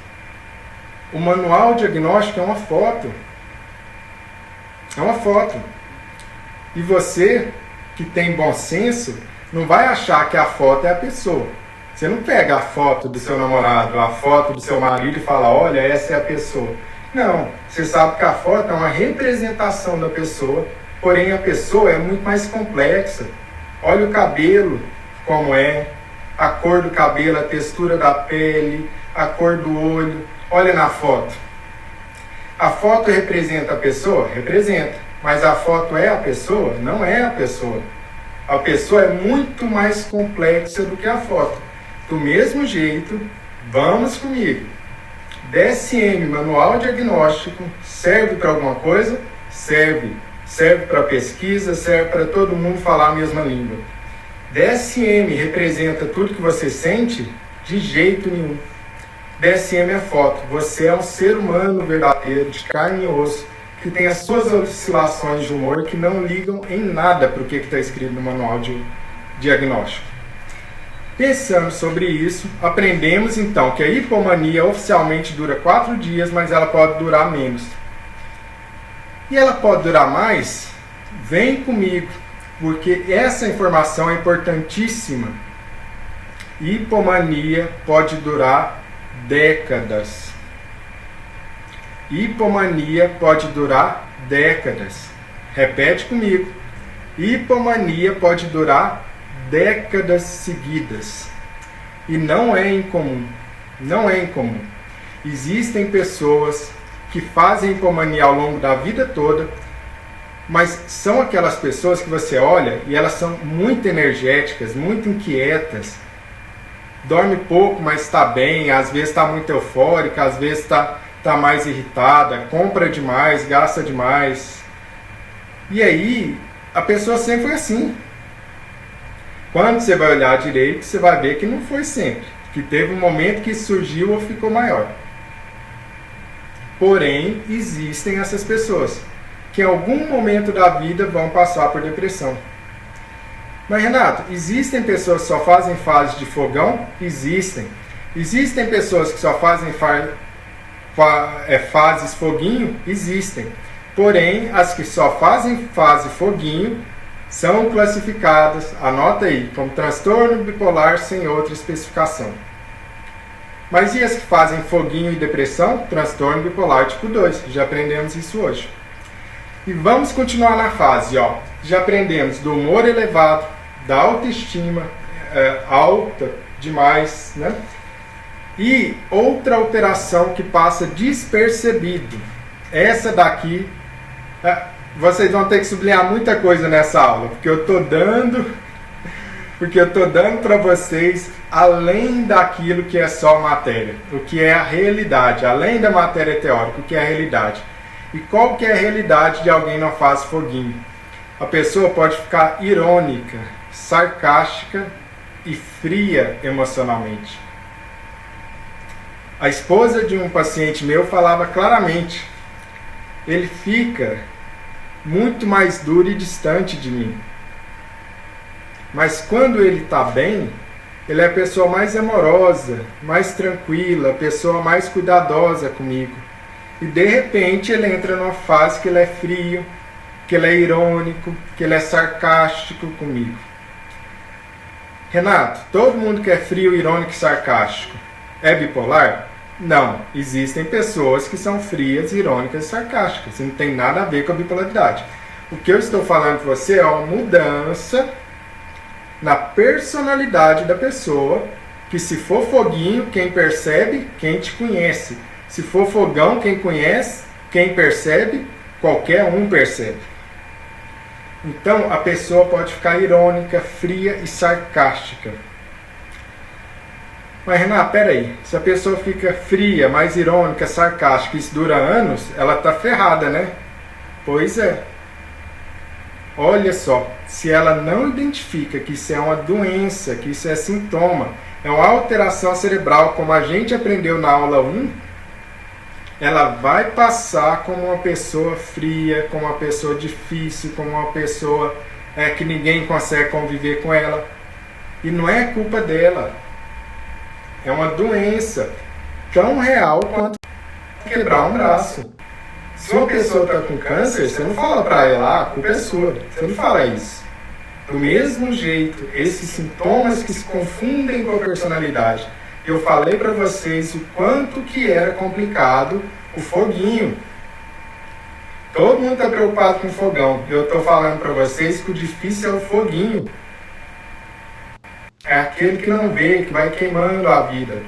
O manual diagnóstico é uma foto. É uma foto. E você, que tem bom senso, não vai achar que a foto é a pessoa. Você não pega a foto do seu namorado, a foto do seu marido e fala, olha, essa é a pessoa. Não, você sabe que a foto é uma representação da pessoa, porém a pessoa é muito mais complexa. Olha o cabelo, como é, a cor do cabelo, a textura da pele, a cor do olho. Olha na foto. A foto representa a pessoa? Representa. Mas a foto é a pessoa? Não é a pessoa. A pessoa é muito mais complexa do que a foto. Do mesmo jeito, vamos comigo. DSM, Manual Diagnóstico, serve para alguma coisa? Serve. Serve para pesquisa, serve para todo mundo falar a mesma língua. DSM representa tudo que você sente? De jeito nenhum. DSM é foto. Você é um ser humano verdadeiro, de carne e osso, que tem as suas oscilações de humor que não ligam em nada para o que está escrito no manual de diagnóstico. Pensando sobre isso, aprendemos então que a hipomania oficialmente dura 4 dias, mas ela pode durar menos. E ela pode durar mais? Vem comigo, porque essa informação é importantíssima. Hipomania pode durar décadas. Hipomania pode durar décadas. Repete comigo. Hipomania pode durar décadas seguidas. E não é incomum. Não é incomum. Existem pessoas que fazem hipomania ao longo da vida toda, mas são aquelas pessoas que você olha e elas são muito energéticas, muito inquietas, dorme pouco, mas está bem, às vezes está muito eufórica, às vezes está mais irritada, compra demais, gasta demais. E aí, a pessoa sempre foi assim. Quando você vai olhar direito, você vai ver que não foi sempre, que teve um momento que surgiu ou ficou maior. Porém, existem essas pessoas que em algum momento da vida vão passar por depressão. Mas Renato, existem pessoas que só fazem fase de fogão? Existem. Existem pessoas que só fazem fases foguinho? Existem. Porém, as que só fazem fase foguinho são classificadas, anota aí, como transtorno bipolar sem outra especificação. Mas e as que fazem foguinho e depressão? Transtorno bipolar tipo 2. Já aprendemos isso hoje. E vamos continuar na fase, ó. Já aprendemos do humor elevado, da autoestima alta demais, né? E outra alteração que passa despercebido. Essa daqui, vocês vão ter que sublinhar muita coisa nessa aula, porque eu tô dando para vocês além daquilo que é só matéria, o que é a realidade, além da matéria teórica, o que é a realidade. E qual que é a realidade de alguém na fase foguinho? A pessoa pode ficar irônica, sarcástica e fria emocionalmente. A esposa de um paciente meu falava claramente: ele fica muito mais duro e distante de mim. Mas quando ele está bem, ele é a pessoa mais amorosa, mais tranquila, a pessoa mais cuidadosa comigo. E de repente ele entra numa fase que ele é frio, que ele é irônico, que ele é sarcástico comigo. Renato, todo mundo que é frio, irônico e sarcástico é bipolar? Não, existem pessoas que são frias, irônicas e sarcásticas. Não tem nada a ver com a bipolaridade. O que eu estou falando para você é uma mudança na personalidade da pessoa, que se for foguinho, quem percebe, quem te conhece. Se for fogão, quem conhece, quem percebe, qualquer um percebe. Então, a pessoa pode ficar irônica, fria e sarcástica. Mas, Renato, peraí. Se a pessoa fica fria, mais irônica, sarcástica, isso dura anos, ela tá ferrada, né? Pois é. Olha só, se ela não identifica que isso é uma doença, que isso é sintoma, é uma alteração cerebral, como a gente aprendeu na aula 1, ela vai passar como uma pessoa fria, como uma pessoa difícil, como uma pessoa que ninguém consegue conviver com ela. E não é culpa dela. É uma doença tão real quanto quebrar um braço. Se uma pessoa está com câncer, você não fala para ela, a culpa é sua. Você não fala isso. Do mesmo jeito, esses sintomas que se confundem com a personalidade. Eu falei para vocês o quanto que era complicado o foguinho. Todo mundo está preocupado com o fogão. Eu estou falando para vocês que o difícil é o foguinho. É aquele que não vê, que vai queimando a vida.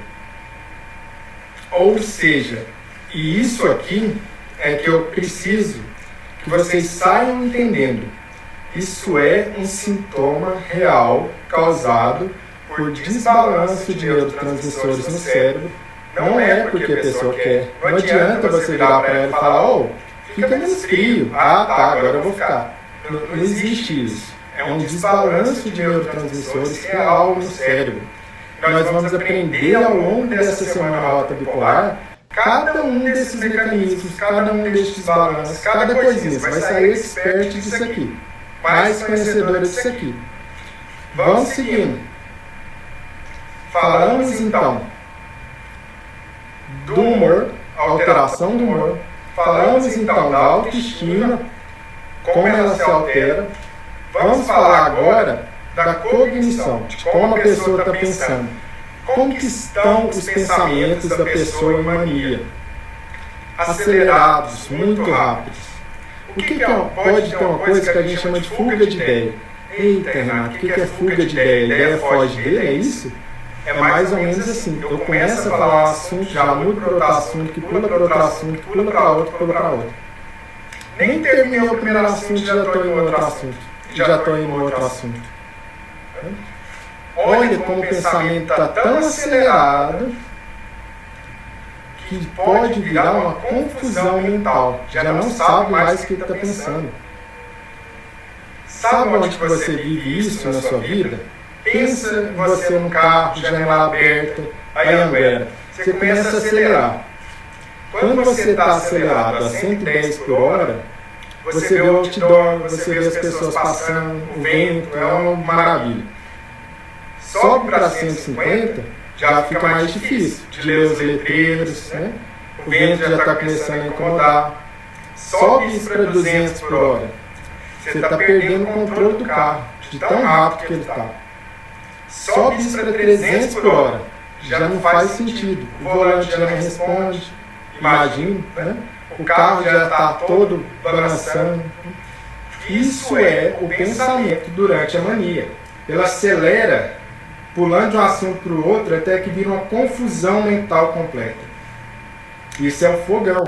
Ou seja, e isso aqui é que eu preciso que vocês saiam entendendo. Isso é um sintoma real causado por desbalanço de neurotransmissores no cérebro. Não é porque a pessoa quer. Não adianta você virar para ela e falar: fica menos frio. Ah, tá, agora eu vou ficar. Não existe isso. É um desbalanço de neurotransmissores real no cérebro. Nós vamos aprender ao longo dessa semana Rota Bipolar cada um desses mecanismos, cada um desses desbalanços, cada coisinha. Você vai sair expert disso aqui, mais conhecedora disso aqui. Vamos seguindo. Falamos então do humor, alteração do humor. Falamos então da autoestima, como ela se altera. Vamos falar agora da cognição, de como a pessoa está pensando. Como que estão os pensamentos da pessoa em mania? Acelerados, muito rápidos. O que pode ter uma coisa que a gente chama de fuga de ideia? Eita, Renato, o que é fuga de ideia? A ideia foge dele, é isso? É mais ou menos assim. Eu começo a falar um assunto, já mudo para outro assunto, que pula para outro assunto, pula para outro, pula para outro. Nem terminei o primeiro assunto e já estou em outro assunto. Já estou em outro assunto. Olha como o pensamento está tão acelerado que pode virar uma confusão mental. Já não sabe mais o que está pensando. Sabe onde que você vive isso na sua vida? Pensa você num carro, janela aberta, Anhanguera. Você começa a acelerar. Quando você está acelerado a 110 por hora, você vê o outdoor, você vê as pessoas passando, o vento, é uma maravilha. Sobe para 150, já fica mais difícil de ler os letreiros, né? O vento já está começando a incomodar. Sobe isso para 200 por hora. Você está perdendo o controle do carro, de tão rápido que ele está. Sobe isso para 300 por hora. Já não faz sentido. O volante já não responde. Imagina, né? O carro já está todo balançando. Isso é o pensamento durante a mania. Ele acelera, pulando de um assunto para o outro, até que vira uma confusão mental completa. Isso é o fogão.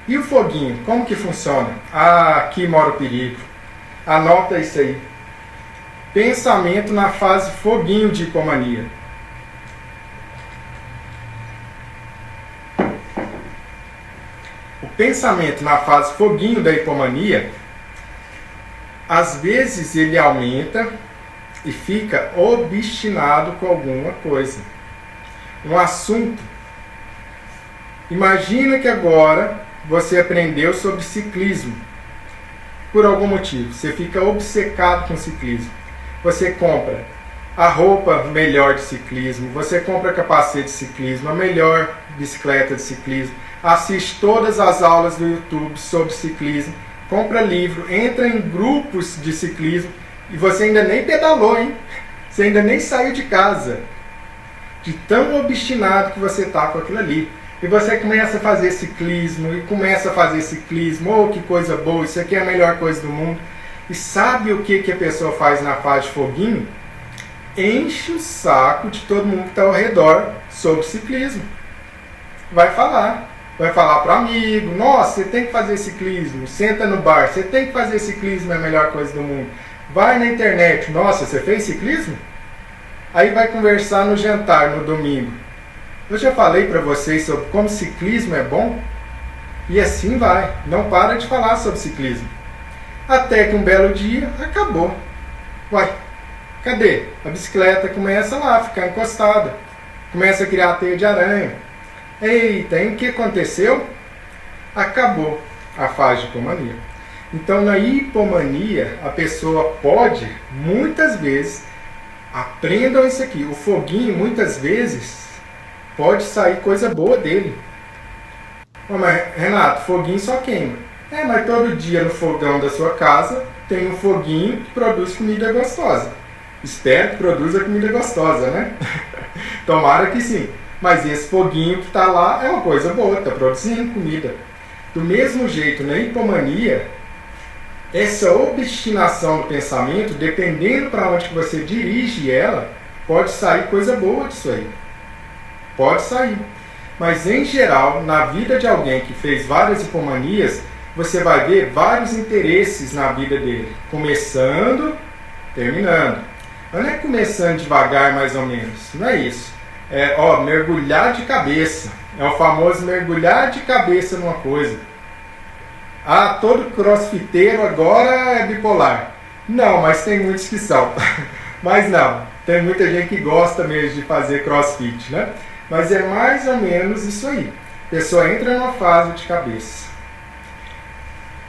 E o foguinho, como que funciona? Ah, aqui mora o perigo. Anota isso aí. Pensamento na fase foguinho de hipomania. O pensamento na fase foguinho da hipomania, às vezes ele aumenta e fica obstinado com alguma coisa. Um assunto. Imagina que agora você aprendeu sobre ciclismo. Por algum motivo, você fica obcecado com ciclismo. Você compra a roupa melhor de ciclismo, você compra capacete de ciclismo, a melhor bicicleta de ciclismo, assiste todas as aulas do YouTube sobre ciclismo, compra livro, entra em grupos de ciclismo e você ainda nem pedalou, hein? Você ainda nem saiu de casa. De tão obstinado que você está com aquilo ali. E você começa a fazer ciclismo, oh, que coisa boa, isso aqui é a melhor coisa do mundo. E sabe o que a pessoa faz na fase de foguinho? Enche o saco de todo mundo que está ao redor sobre ciclismo. Vai falar para o amigo, nossa, você tem que fazer ciclismo, senta no bar, você tem que fazer ciclismo, é a melhor coisa do mundo. Vai na internet, nossa, você fez ciclismo? Aí vai conversar no jantar, no domingo. Eu já falei para vocês sobre como ciclismo é bom? E assim vai, não para de falar sobre ciclismo. Até que um belo dia, acabou. Uai, cadê? A bicicleta começa lá a ficar encostada. Começa a criar teia de aranha. Eita, e o que aconteceu? Acabou a fase de hipomania. Então, na hipomania, a pessoa pode, muitas vezes, aprendam isso aqui, o foguinho, muitas vezes, pode sair coisa boa dele. Oh, mas, Renato, foguinho só queima. Mas todo dia no fogão da sua casa tem um foguinho que produz comida gostosa. Espero que produza comida gostosa, né? Tomara que sim. Mas esse foguinho que está lá é uma coisa boa, está produzindo comida. Do mesmo jeito, na hipomania, essa obstinação do pensamento, dependendo para onde que você dirige ela, pode sair coisa boa disso aí. Pode sair. Mas, em geral, na vida de alguém que fez várias hipomanias, você vai ver vários interesses na vida dele. Começando, terminando. Não é começando devagar, mais ou menos. Não é isso. Mergulhar de cabeça. É o famoso mergulhar de cabeça numa coisa. Ah, todo crossfiteiro agora é bipolar. Não, mas tem muitos que são. Mas não, tem muita gente que gosta mesmo de fazer crossfit, né? Mas é mais ou menos isso aí. A pessoa entra numa fase de cabeça.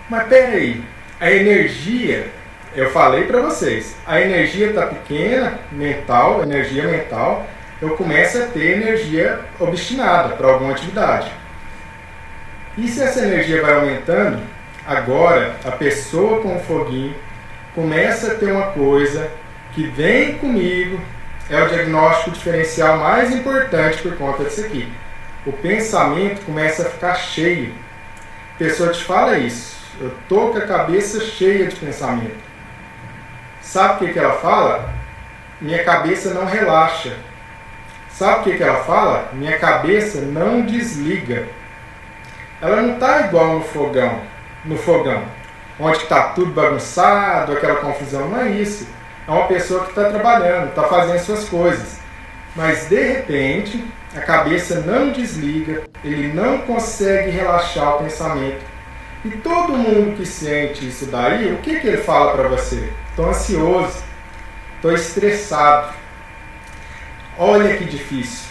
Mas peraí, a energia, eu falei para vocês, a energia está pequena, mental, energia mental, eu começo a ter energia obstinada para alguma atividade. E se essa energia vai aumentando, agora a pessoa com o foguinho começa a ter uma coisa que vem comigo, é o diagnóstico diferencial mais importante por conta disso aqui. O pensamento começa a ficar cheio. A pessoa te fala isso, eu tô com a cabeça cheia de pensamento. Sabe o que ela fala? Minha cabeça não relaxa. Sabe o que ela fala? Minha cabeça não desliga. Ela não está igual no fogão, onde está tudo bagunçado, aquela confusão. Não é isso. É uma pessoa que está trabalhando, está fazendo suas coisas. Mas, de repente, a cabeça não desliga, ele não consegue relaxar o pensamento. E todo mundo que sente isso daí, o que ele fala para você? Estou ansioso, estou estressado. Olha que difícil.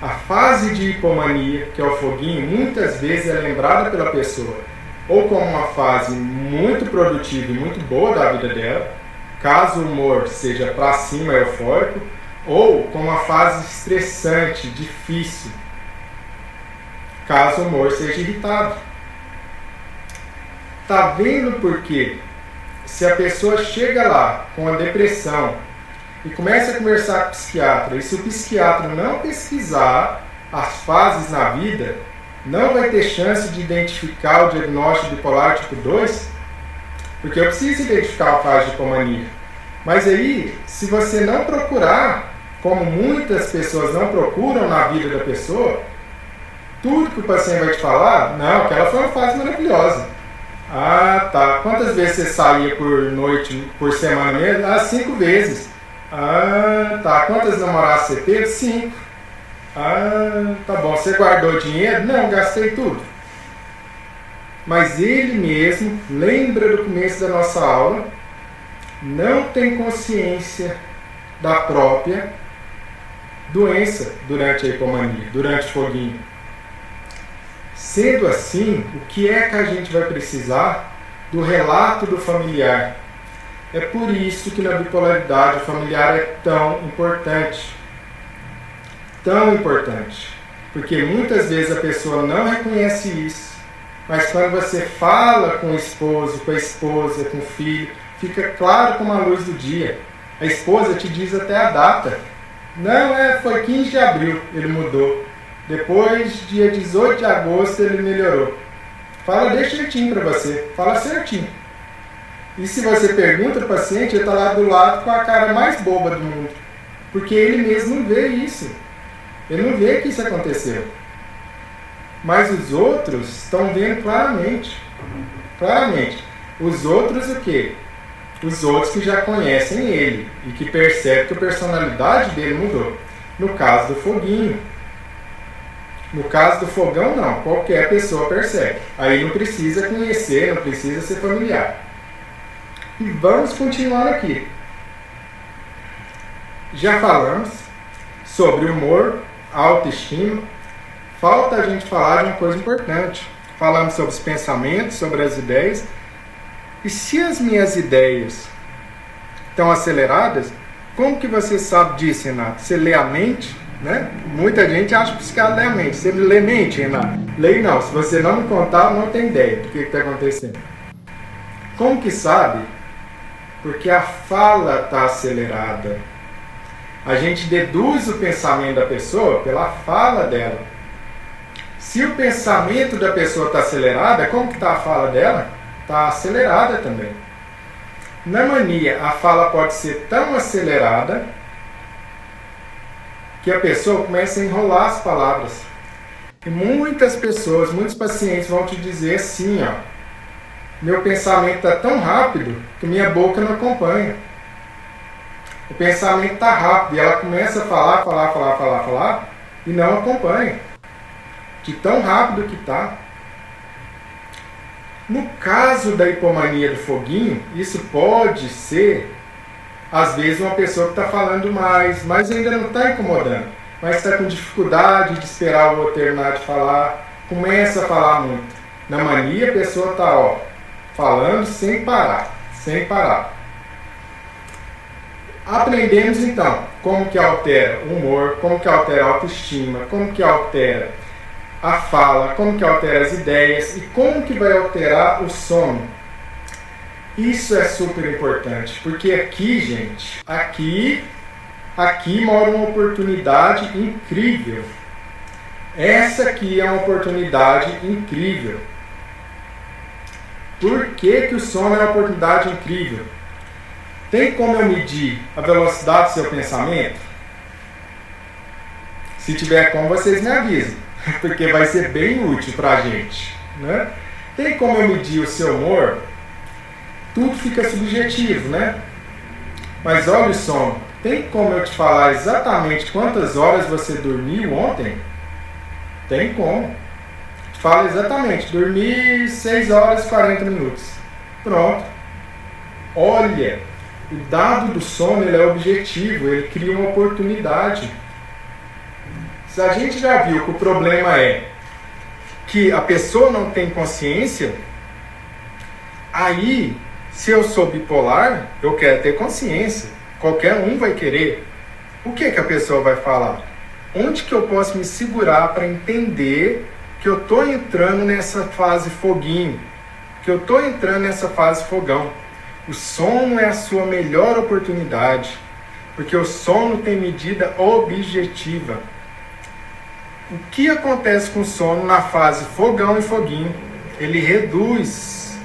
A fase de hipomania, que é o foguinho, muitas vezes é lembrada pela pessoa ou como uma fase muito produtiva e muito boa da vida dela, caso o humor seja para cima, eufórico, ou como uma fase estressante, difícil, caso o humor seja irritado. Tá vendo por quê? Se a pessoa chega lá com a depressão e começa a conversar com o psiquiatra, e se o psiquiatra não pesquisar as fases na vida, não vai ter chance de identificar o diagnóstico bipolar tipo 2, porque eu preciso identificar a fase de hipomania. Mas aí, se você não procurar, como muitas pessoas não procuram na vida da pessoa, tudo que o paciente vai te falar, não, aquela foi uma fase maravilhosa. Ah, tá. Quantas vezes você saía por noite, por semana mesmo? Ah, 5 vezes. Ah, tá. Quantas namoradas você teve? 5. Ah, tá bom. Você guardou dinheiro? Não, gastei tudo. Mas ele mesmo, lembra do começo da nossa aula, não tem consciência da própria doença durante a hipomania, durante o foguinho. Sendo assim, o que é que a gente vai precisar? Do relato do familiar. É por isso que na bipolaridade o familiar é tão importante. Tão importante. Porque muitas vezes a pessoa não reconhece isso. Mas quando você fala com o esposo, com a esposa, com o filho, fica claro como a luz do dia. A esposa te diz até a data. Não, foi 15 de abril, ele mudou. Depois, dia 18 de agosto, ele melhorou. Fala direitinho para você, fala certinho. E se você pergunta para o paciente, ele está lá do lado com a cara mais boba do mundo. Porque ele mesmo não vê isso. Ele não vê que isso aconteceu. Mas os outros estão vendo claramente. Claramente. Os outros o quê? Os outros que já conhecem ele e que percebem que a personalidade dele mudou. No caso do foguinho. No caso do fogão, não. Qualquer pessoa percebe. Aí não precisa conhecer, não precisa ser familiar. E vamos continuar aqui. Já falamos sobre humor, autoestima. Falta a gente falar de uma coisa importante. Falamos sobre os pensamentos, sobre as ideias. E se as minhas ideias estão aceleradas, como que você sabe disso, Renato? Você lê a mente, né? Muita gente acha que psiquiatra lê a mente. Você lê mente, Renato? Lê não. Se você não me contar, não tem ideia do que está acontecendo. Como que sabe? Porque a fala está acelerada. A gente deduz o pensamento da pessoa pela fala dela. Se o pensamento da pessoa está acelerado, como que está a fala dela? Está acelerada também. Na mania, a fala pode ser tão acelerada que a pessoa começa a enrolar as palavras. E muitas pessoas, muitos pacientes vão te dizer assim, ó, meu pensamento está tão rápido que minha boca não acompanha. O pensamento está rápido e ela começa a falar e não acompanha. De tão rápido que está. No caso da hipomania do foguinho, isso pode ser, às vezes, uma pessoa que está falando mais, mas ainda não está incomodando, mas está com dificuldade de esperar o outro terminar de falar, começa a falar muito. Na mania, a pessoa está falando sem parar, sem parar. Aprendemos então como que altera o humor, como que altera a autoestima, como que altera a fala, como que altera as ideias e como que vai alterar o sono. Isso é super importante, porque aqui, gente, aqui mora uma oportunidade incrível. Essa aqui é uma oportunidade incrível. Por que que o sono é uma oportunidade incrível? Tem como eu medir a velocidade do seu pensamento? Se tiver como, vocês me avisam, porque vai ser bem útil para a gente, né? Tem como eu medir o seu humor? Tudo fica subjetivo, né? Mas olha o sono. Tem como eu te falar exatamente quantas horas você dormiu ontem? Tem como. Fala exatamente. Dormi 6 horas e 40 minutos. Pronto. Olha, o dado do sono ele é objetivo, ele cria uma oportunidade. Se a gente já viu que o problema é que a pessoa não tem consciência, aí, se eu sou bipolar, eu quero ter consciência. Qualquer um vai querer. O que que a pessoa vai falar? Onde que eu posso me segurar para entender que eu estou entrando nessa fase foguinho, que eu estou entrando nessa fase fogão? O sono é a sua melhor oportunidade, porque o sono tem medida objetiva. O que acontece com o sono na fase fogão e foguinho? Ele reduz.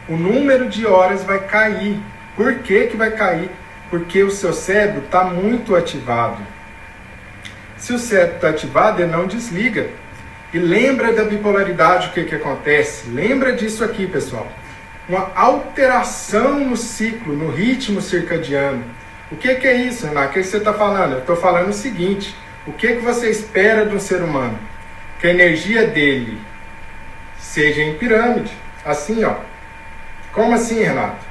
O número de horas vai cair. Por que que vai cair? Porque o seu cérebro está muito ativado. Se o cérebro está ativado, ele não desliga. E lembra da bipolaridade, o que acontece? Lembra disso aqui, pessoal. Uma alteração no ciclo, no ritmo circadiano. O que é isso, Renato? O que você está falando? Eu estou falando o seguinte. O que você espera de um ser humano? Que a energia dele seja em pirâmide. Assim, ó. Como assim, Renato?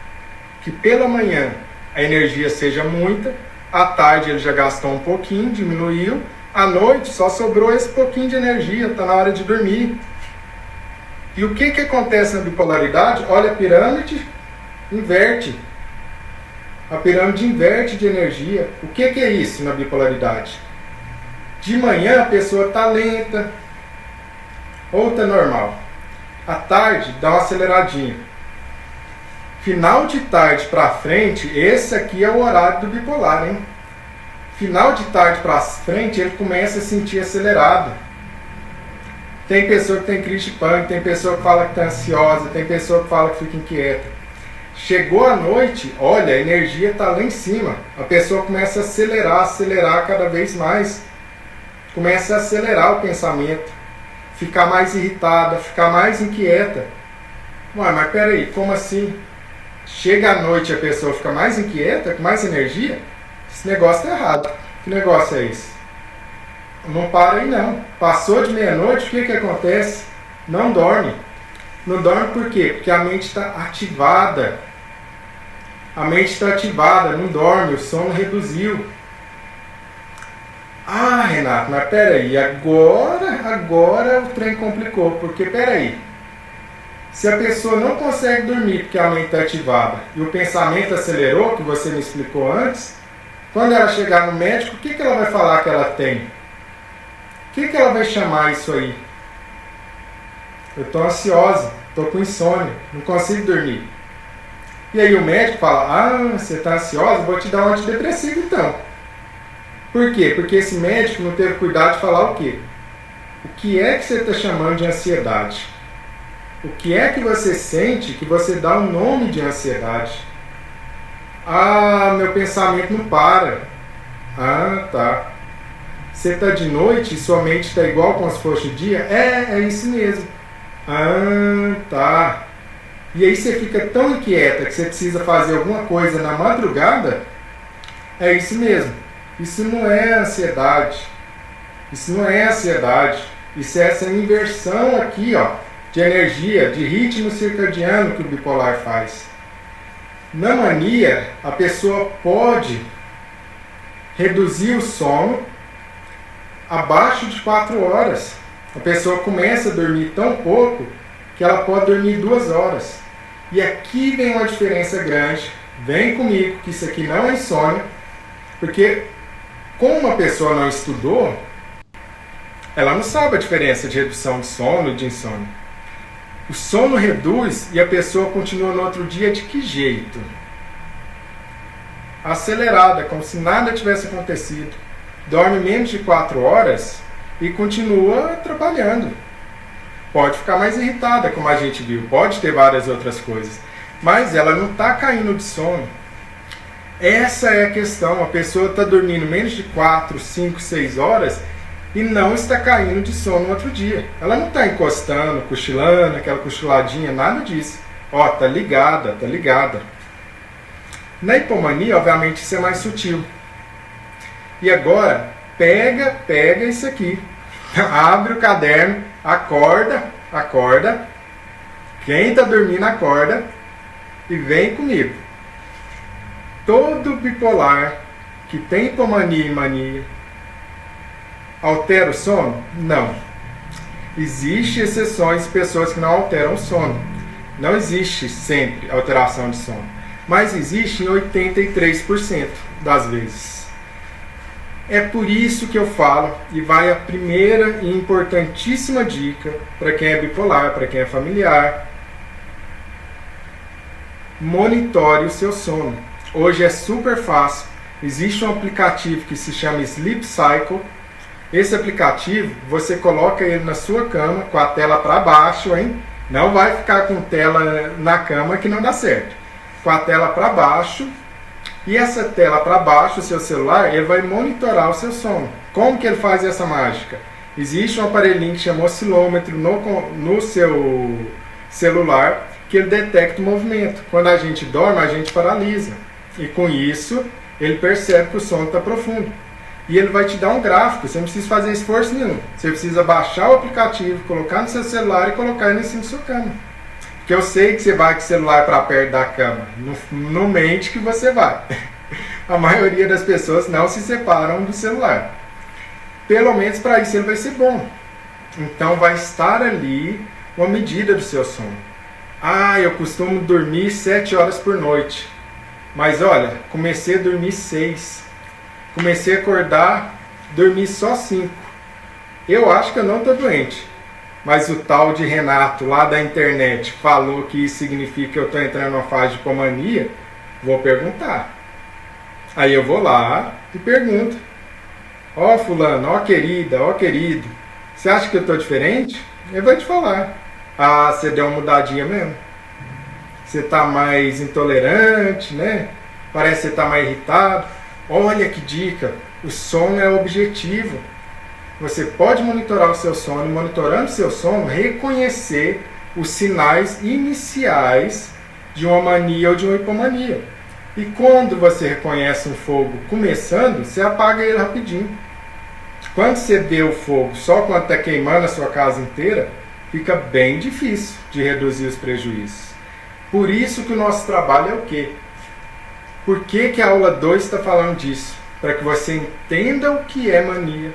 Que pela manhã a energia seja muita, à tarde ele já gastou um pouquinho, diminuiu, à noite só sobrou esse pouquinho de energia, está na hora de dormir. E o que acontece na bipolaridade? Olha a pirâmide, inverte. A pirâmide inverte de energia. O que é isso na bipolaridade? De manhã a pessoa está lenta ou está normal. À tarde dá uma aceleradinha. Final de tarde para frente, esse aqui é o horário do bipolar, hein? Final de tarde para frente, ele começa a sentir acelerado. Tem pessoa que tem crise de pânico, tem pessoa que fala que está ansiosa, tem pessoa que fala que fica inquieta. Chegou a noite, olha, a energia está lá em cima. A pessoa começa a acelerar cada vez mais. Começa a acelerar o pensamento. Ficar mais irritada, ficar mais inquieta. Ué, mas peraí, como assim? Chega à noite e a pessoa fica mais inquieta, com mais energia? Esse negócio está errado. Que negócio é esse? Não para aí não. Passou de meia-noite, o que acontece? Não dorme. Não dorme por quê? Porque a mente está ativada. A mente está ativada, não dorme, o sono reduziu. Ah, Renato, mas peraí, agora o trem complicou, porque peraí. Se a pessoa não consegue dormir porque a mente está ativada e o pensamento acelerou, que você me explicou antes, quando ela chegar no médico, o que ela vai falar que ela tem? O que ela vai chamar isso aí? Eu estou ansiosa, estou com insônia, não consigo dormir. E aí o médico fala, você está ansiosa, vou te dar um antidepressivo então. Por quê? Porque esse médico não teve cuidado de falar o quê? O que é que você está chamando de ansiedade? O que é que você sente que você dá um nome de ansiedade? Meu pensamento não para. Tá. Você está de noite e sua mente está igual como se fosse o dia? É isso mesmo. Tá. E aí você fica tão inquieta que você precisa fazer alguma coisa na madrugada? É isso mesmo. Isso não é ansiedade. Isso não é ansiedade. Isso é essa inversão aqui, ó, de energia, de ritmo circadiano que o bipolar faz. Na mania, a pessoa pode reduzir o sono abaixo de 4 horas. A pessoa começa a dormir tão pouco que ela pode dormir 2 horas. E aqui vem uma diferença grande. Vem comigo, que isso aqui não é insônia, porque como uma pessoa não estudou, ela não sabe a diferença de redução de sono e de insônia. O sono reduz e a pessoa continua no outro dia de que jeito? Acelerada, como se nada tivesse acontecido. Dorme menos de 4 horas e continua trabalhando. Pode ficar mais irritada, como a gente viu. Pode ter várias outras coisas. Mas ela não está caindo de sono. Essa é a questão. A pessoa está dormindo menos de 4, 5, 6 horas e não está caindo de sono no outro dia. Ela não está encostando, cochilando, aquela cochiladinha, nada disso. Tá ligada, tá ligada. Na hipomania, obviamente, isso é mais sutil. E agora, pega isso aqui. Abre o caderno, acorda. Quem está dormindo, acorda e vem comigo. Todo bipolar que tem hipomania e mania altera o sono? Não. Existem exceções de pessoas que não alteram o sono. Não existe sempre alteração de sono. Mas existe em 83% das vezes. É por isso que eu falo, e vai a primeira e importantíssima dica para quem é bipolar, para quem é familiar. Monitore o seu sono. Hoje é super fácil. Existe um aplicativo que se chama Sleep Cycle. Esse aplicativo, você coloca ele na sua cama com a tela para baixo, hein? Não vai ficar com tela na cama que não dá certo. Com a tela para baixo, E essa tela para baixo, o seu celular, ele vai monitorar o seu sono. Como que ele faz essa mágica? Existe um aparelhinho que chama oscilômetro no seu celular, que ele detecta o movimento. Quando a gente dorme, a gente paralisa. E com isso, ele percebe que o sono está profundo. E ele vai te dar um gráfico, você não precisa fazer esforço nenhum. Você precisa baixar o aplicativo, colocar no seu celular e colocar ele em cima da sua cama. Porque eu sei que você vai com o celular para perto da cama. Não mente que você vai. A maioria das pessoas não se separam do celular. Pelo menos para isso ele vai ser bom. Então vai estar ali uma medida do seu sono. Ah, eu costumo dormir 7 horas por noite. Mas olha, comecei a dormir 6. Comecei a acordar, dormi só 5. Eu acho que eu não estou doente. Mas o tal de Renato lá da internet falou que isso significa que eu estou entrando numa fase de hipomania. Vou perguntar. Aí eu vou lá e pergunto. Ó fulano, ó querida, ó querido. Você acha que eu estou diferente? Ele vai te falar. Ah, você deu uma mudadinha mesmo. Você está mais intolerante, né? Parece que você está mais irritado. Olha que dica, o sono é objetivo. Você pode monitorar o seu sono e, monitorando o seu sono, reconhecer os sinais iniciais de uma mania ou de uma hipomania. E quando você reconhece um fogo começando, você apaga ele rapidinho. Quando você vê o fogo só quando está queimando a sua casa inteira, fica bem difícil de reduzir os prejuízos. Por isso que o nosso trabalho é o quê? Por que a aula 2 está falando disso? Para que você entenda o que é mania,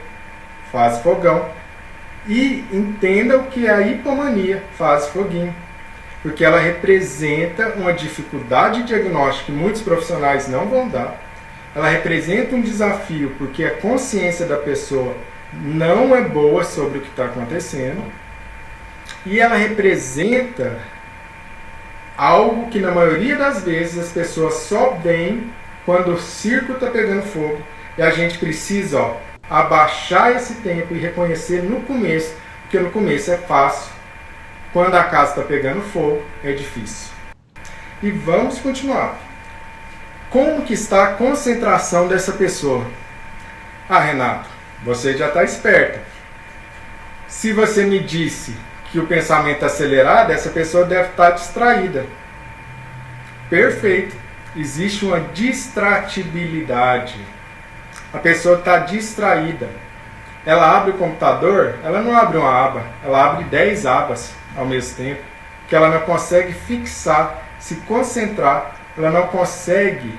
faz fogão, e entenda o que é a hipomania, faz foguinho. Porque ela representa uma dificuldade diagnóstica que muitos profissionais não vão dar. Ela representa um desafio porque a consciência da pessoa não é boa sobre o que está acontecendo. E ela representa algo que na maioria das vezes as pessoas só veem quando o circo está pegando fogo. E a gente precisa abaixar esse tempo e reconhecer no começo, porque no começo é fácil. Quando a casa está pegando fogo, é difícil. E vamos continuar. Como que está a concentração dessa pessoa? Ah, Renato, você já está esperto. Se você me disse que o pensamento acelerado, essa pessoa deve estar distraída. Perfeito. Existe uma distratibilidade. A pessoa está distraída. Ela abre o computador, ela não abre uma aba, ela abre 10 abas ao mesmo tempo, que ela não consegue fixar, se concentrar, ela não consegue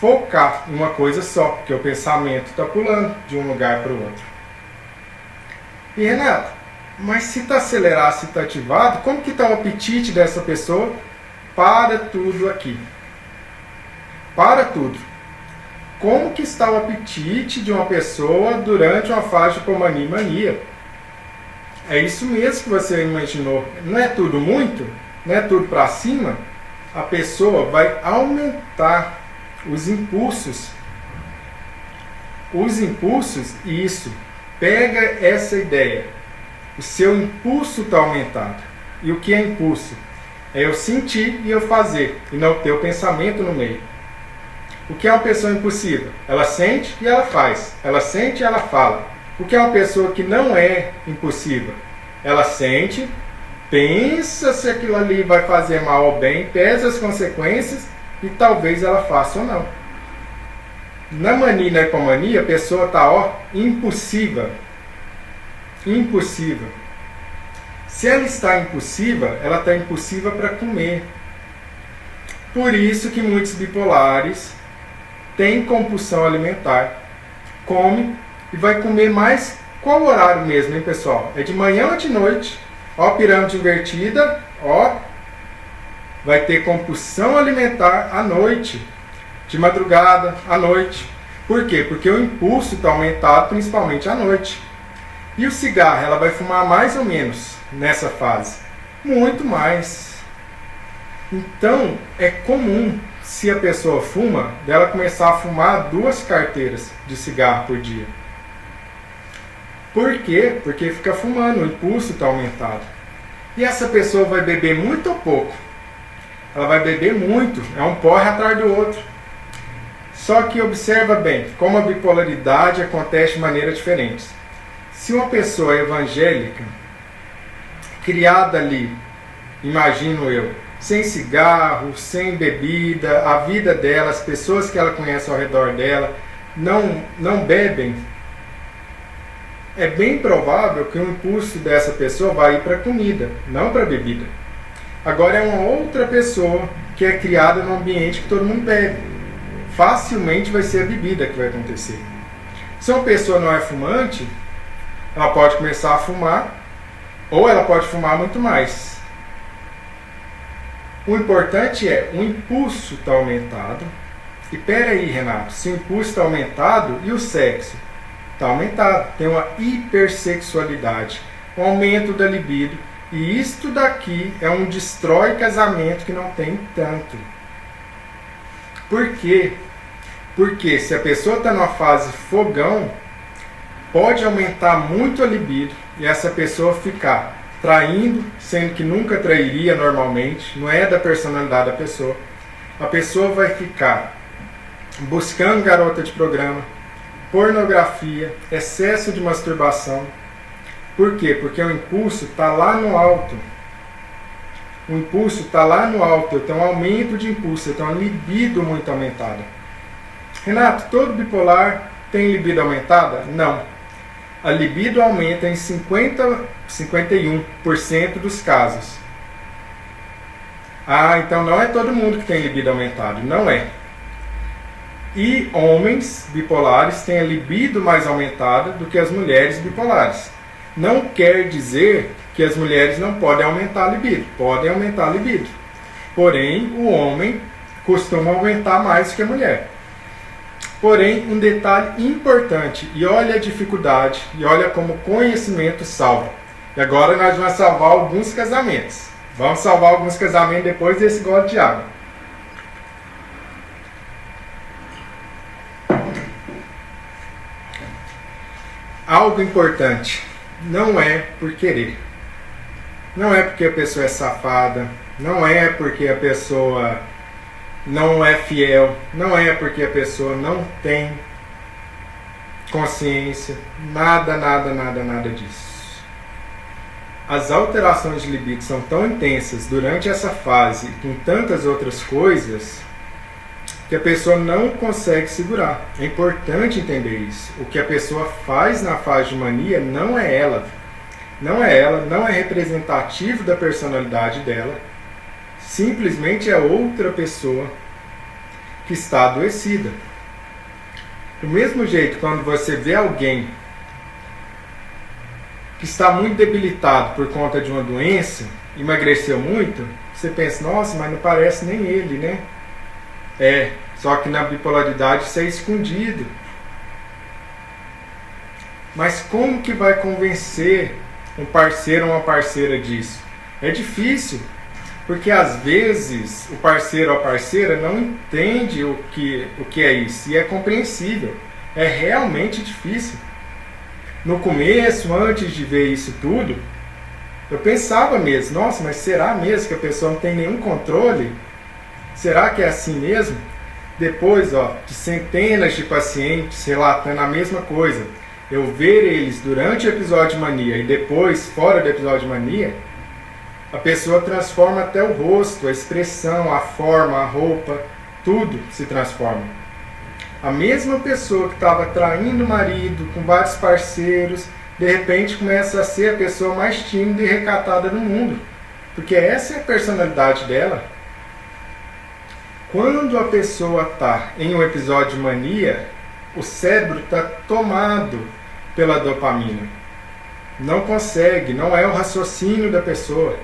focar em uma coisa só, porque o pensamento está pulando de um lugar para o outro. E Renato, mas se está acelerado, se está ativado, como que está o apetite dessa pessoa? Para tudo aqui. Para tudo. Como que está o apetite de uma pessoa durante uma fase de hipomania e mania? É isso mesmo que você imaginou. Não é tudo muito? Não é tudo para cima? A pessoa vai aumentar os impulsos. Os impulsos, isso. Pega essa ideia. O seu impulso está aumentado. E o que é impulso? É eu sentir e eu fazer, e não ter o pensamento no meio. O que é uma pessoa impulsiva? Ela sente e ela faz. Ela sente e ela fala. O que é uma pessoa que não é impulsiva? Ela sente, pensa se aquilo ali vai fazer mal ou bem, pesa as consequências e talvez ela faça ou não. Na mania e na hipomania, a pessoa está impulsiva. Impulsiva. Se ela está impulsiva, ela está impulsiva para comer. Por isso que muitos bipolares têm compulsão alimentar. Come e vai comer mais. Qual horário mesmo, hein, pessoal? É de manhã ou de noite? Ó, pirâmide invertida, ó. Vai ter compulsão alimentar à noite. De madrugada, à noite. Por quê? Porque o impulso está aumentado principalmente à noite. E o cigarro, ela vai fumar mais ou menos nessa fase? Muito mais. Então, é comum, se a pessoa fuma, dela começar a fumar 2 carteiras de cigarro por dia. Por quê? Porque fica fumando, o impulso está aumentado. E essa pessoa vai beber muito ou pouco? Ela vai beber muito, é um porre atrás do outro. Só que observa bem como a bipolaridade acontece de maneiras diferentes. Se uma pessoa é evangélica, criada ali, imagino eu, sem cigarro, sem bebida, a vida dela, as pessoas que ela conhece ao redor dela, não bebem, é bem provável que o impulso dessa pessoa vai ir para a comida, não para a bebida. Agora é uma outra pessoa que é criada num ambiente que todo mundo bebe. Facilmente vai ser a bebida que vai acontecer. Se uma pessoa não é fumante, ela pode começar a fumar, ou ela pode fumar muito mais. O importante é, o impulso está aumentado. E peraí, Renato, se o impulso está aumentado e o sexo está aumentado, tem uma hipersexualidade, um aumento da libido, e isto daqui é um destrói casamento que não tem tanto. Por quê? Porque se a pessoa está numa fase fogão, pode aumentar muito a libido e essa pessoa ficar traindo, sendo que nunca trairia normalmente, não é da personalidade da pessoa. A pessoa vai ficar buscando garota de programa, pornografia, excesso de masturbação. Por quê? Porque o impulso está lá no alto. O impulso está lá no alto, tem um aumento de impulso, tem uma libido muito aumentada. Renato, todo bipolar tem libido aumentada? Não. A libido aumenta em 51% dos casos. Ah, então não é todo mundo que tem libido aumentado. Não é. E homens bipolares têm a libido mais aumentada do que as mulheres bipolares. Não quer dizer que as mulheres não podem aumentar a libido. Podem aumentar a libido. Porém, o homem costuma aumentar mais que a mulher. Porém, um detalhe importante, e olha a dificuldade, e olha como conhecimento salva. E agora nós vamos salvar alguns casamentos. Vamos salvar alguns casamentos depois desse gole de água. Algo importante, não é por querer. Não é porque a pessoa é safada, não é porque a pessoa não é fiel, não é porque a pessoa não tem consciência, nada disso. As alterações de libido são tão intensas durante essa fase e com tantas outras coisas que a pessoa não consegue segurar. É importante entender isso. O que a pessoa faz na fase de mania não é ela. Não é representativo da personalidade dela. Simplesmente é outra pessoa que está adoecida. Do mesmo jeito, quando você vê alguém que está muito debilitado por conta de uma doença, emagreceu muito, você pensa, nossa, mas não parece nem ele, né? Só que na bipolaridade isso é escondido. Mas como que vai convencer um parceiro ou uma parceira disso? É difícil. Porque às vezes o parceiro ou a parceira não entende o que é isso. E é compreensível. É realmente difícil. No começo, antes de ver isso tudo, eu pensava mesmo, nossa, mas será mesmo que a pessoa não tem nenhum controle? Será que é assim mesmo? Depois, de centenas de pacientes relatando a mesma coisa, eu ver eles durante o episódio de mania e depois fora do episódio de mania, a pessoa transforma até o rosto, a expressão, a forma, a roupa, tudo se transforma. A mesma pessoa que estava traindo o marido, com vários parceiros, de repente começa a ser a pessoa mais tímida e recatada do mundo. Porque essa é a personalidade dela. Quando a pessoa está em um episódio de mania, o cérebro está tomado pela dopamina. Não consegue, não é o raciocínio da pessoa.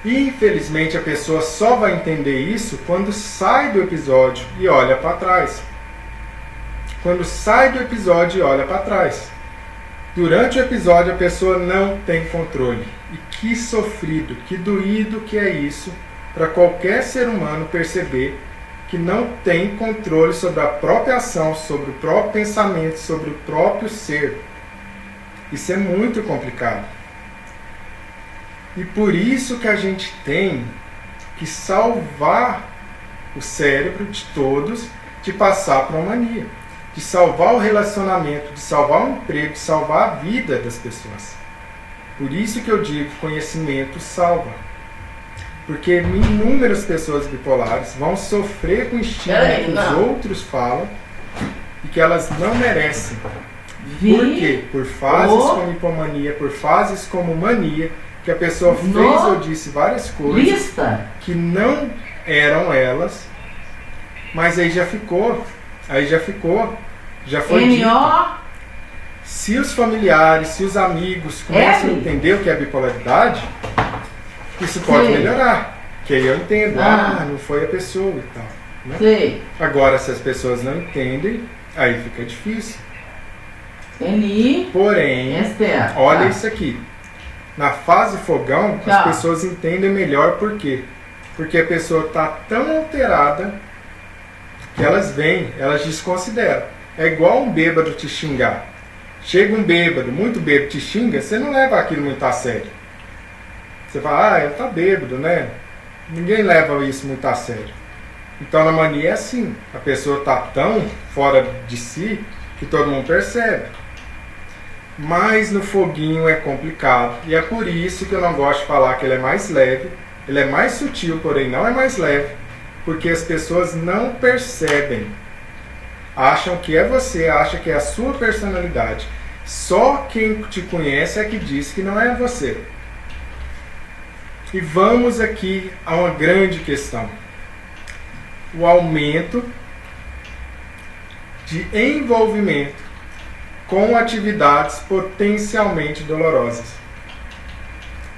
E, infelizmente, a pessoa só vai entender isso quando sai do episódio e olha para trás. Quando sai do episódio e olha para trás. Durante o episódio, a pessoa não tem controle. E que sofrido, que doído que é isso para qualquer ser humano perceber que não tem controle sobre a própria ação, sobre o próprio pensamento, sobre o próprio ser. Isso é muito complicado. E por isso que a gente tem que salvar o cérebro de todos, de passar para uma mania, de salvar o relacionamento, de salvar o emprego, de salvar a vida das pessoas. Por isso que eu digo que conhecimento salva. Porque inúmeras pessoas bipolares vão sofrer com o estigma que os outros falam e que elas não merecem. Por quê? Por fases como hipomania, por fases como mania, que a pessoa fez ou disse várias coisas que não eram elas, mas aí já foi dito. Se os familiares, se os amigos começam a entender o que é bipolaridade, isso pode melhorar. Que aí eu entendo, não foi a pessoa e tal. Né? Agora, se as pessoas não entendem, aí fica difícil. Porém, olha isso aqui. Na fase fogão, as pessoas entendem melhor por quê? Porque a pessoa está tão alterada que elas desconsideram. É igual um bêbado te xingar. Chega um bêbado, muito bêbado, te xinga, você não leva aquilo muito a sério. Você fala, ele tá bêbado, né? Ninguém leva isso muito a sério. Então na mania é assim. A pessoa está tão fora de si que todo mundo percebe. Mas no foguinho é complicado. E é por isso que eu não gosto de falar que ele é mais leve. Ele é mais sutil, porém não é mais leve. Porque as pessoas não percebem. Acham que é você, acham que é a sua personalidade. Só quem te conhece é que diz que não é você. E vamos aqui a uma grande questão. O aumento de envolvimento com atividades potencialmente dolorosas.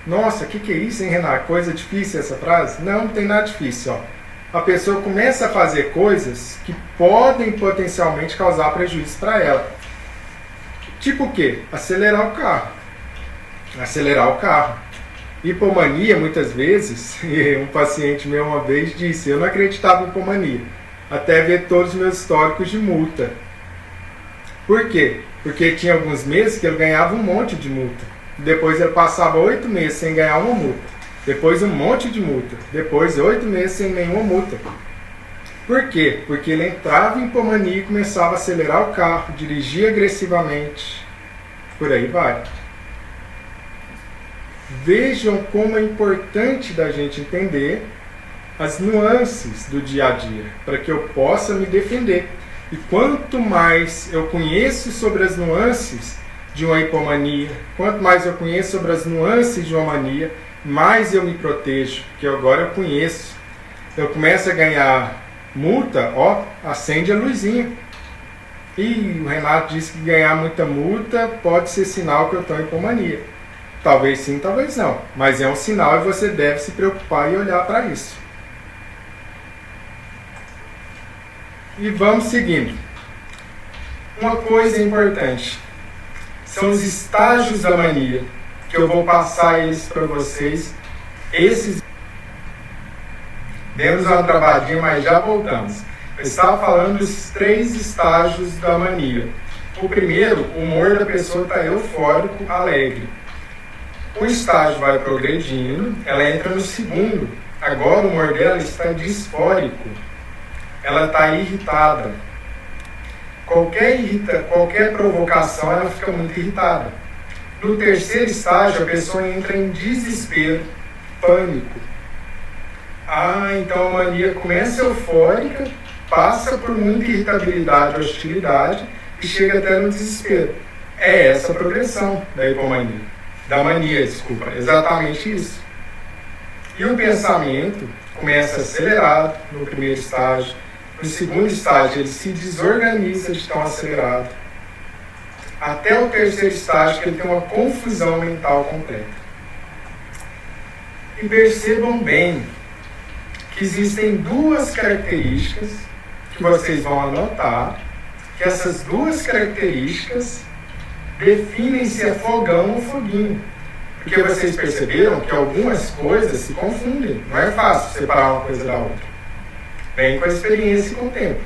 Nossa, o que é isso, hein, Renato? Coisa difícil essa frase? Não tem nada difícil, ó. A pessoa começa a fazer coisas que podem potencialmente causar prejuízo para ela. Tipo o quê? Acelerar o carro. Hipomania, muitas vezes, um paciente meu uma vez disse, eu não acreditava em hipomania, até ver todos os meus históricos de multa. Por quê? Porque tinha alguns meses que ele ganhava um monte de multa. Depois ele passava 8 meses sem ganhar uma multa. Depois um monte de multa. Depois 8 meses sem nenhuma multa. Por quê? Porque ele entrava em hipomania e começava a acelerar o carro, dirigir agressivamente. Por aí vai. Vejam como é importante da gente entender as nuances do dia a dia, para que eu possa me defender. E quanto mais eu conheço sobre as nuances de uma hipomania, quanto mais eu conheço sobre as nuances de uma mania, mais eu me protejo, porque agora eu conheço. Eu começo a ganhar multa, acende a luzinha. E o Renato disse que ganhar muita multa pode ser sinal que eu estou em hipomania. Talvez sim, talvez não. Mas é um sinal e você deve se preocupar e olhar para isso. E vamos seguindo. Uma coisa importante. São os estágios da mania. Que eu vou passar eles para vocês. Demos uma travadinha, mas já voltamos. Eu estava falando dos 3 estágios da mania. O primeiro, o humor da pessoa está eufórico, alegre. O estágio vai progredindo, ela entra no segundo. Agora o humor dela está disfórico. Ela está irritada. Qualquer provocação, ela fica muito irritada. No terceiro estágio, a pessoa entra em desespero, pânico. Então a mania começa eufórica, passa por muita irritabilidade, hostilidade e chega até no desespero. É essa a progressão da hipomania. Da mania, desculpa. Exatamente isso. E o pensamento começa acelerado no primeiro estágio. No segundo estágio, ele se desorganiza de tão acelerado. Até o terceiro estágio, que ele tem uma confusão mental completa. E percebam bem que existem 2 características que vocês vão anotar, que essas 2 características definem se é fogão ou foguinho. Porque vocês perceberam que algumas coisas se confundem. Não é fácil separar uma coisa da outra. Vem com a experiência e com o tempo.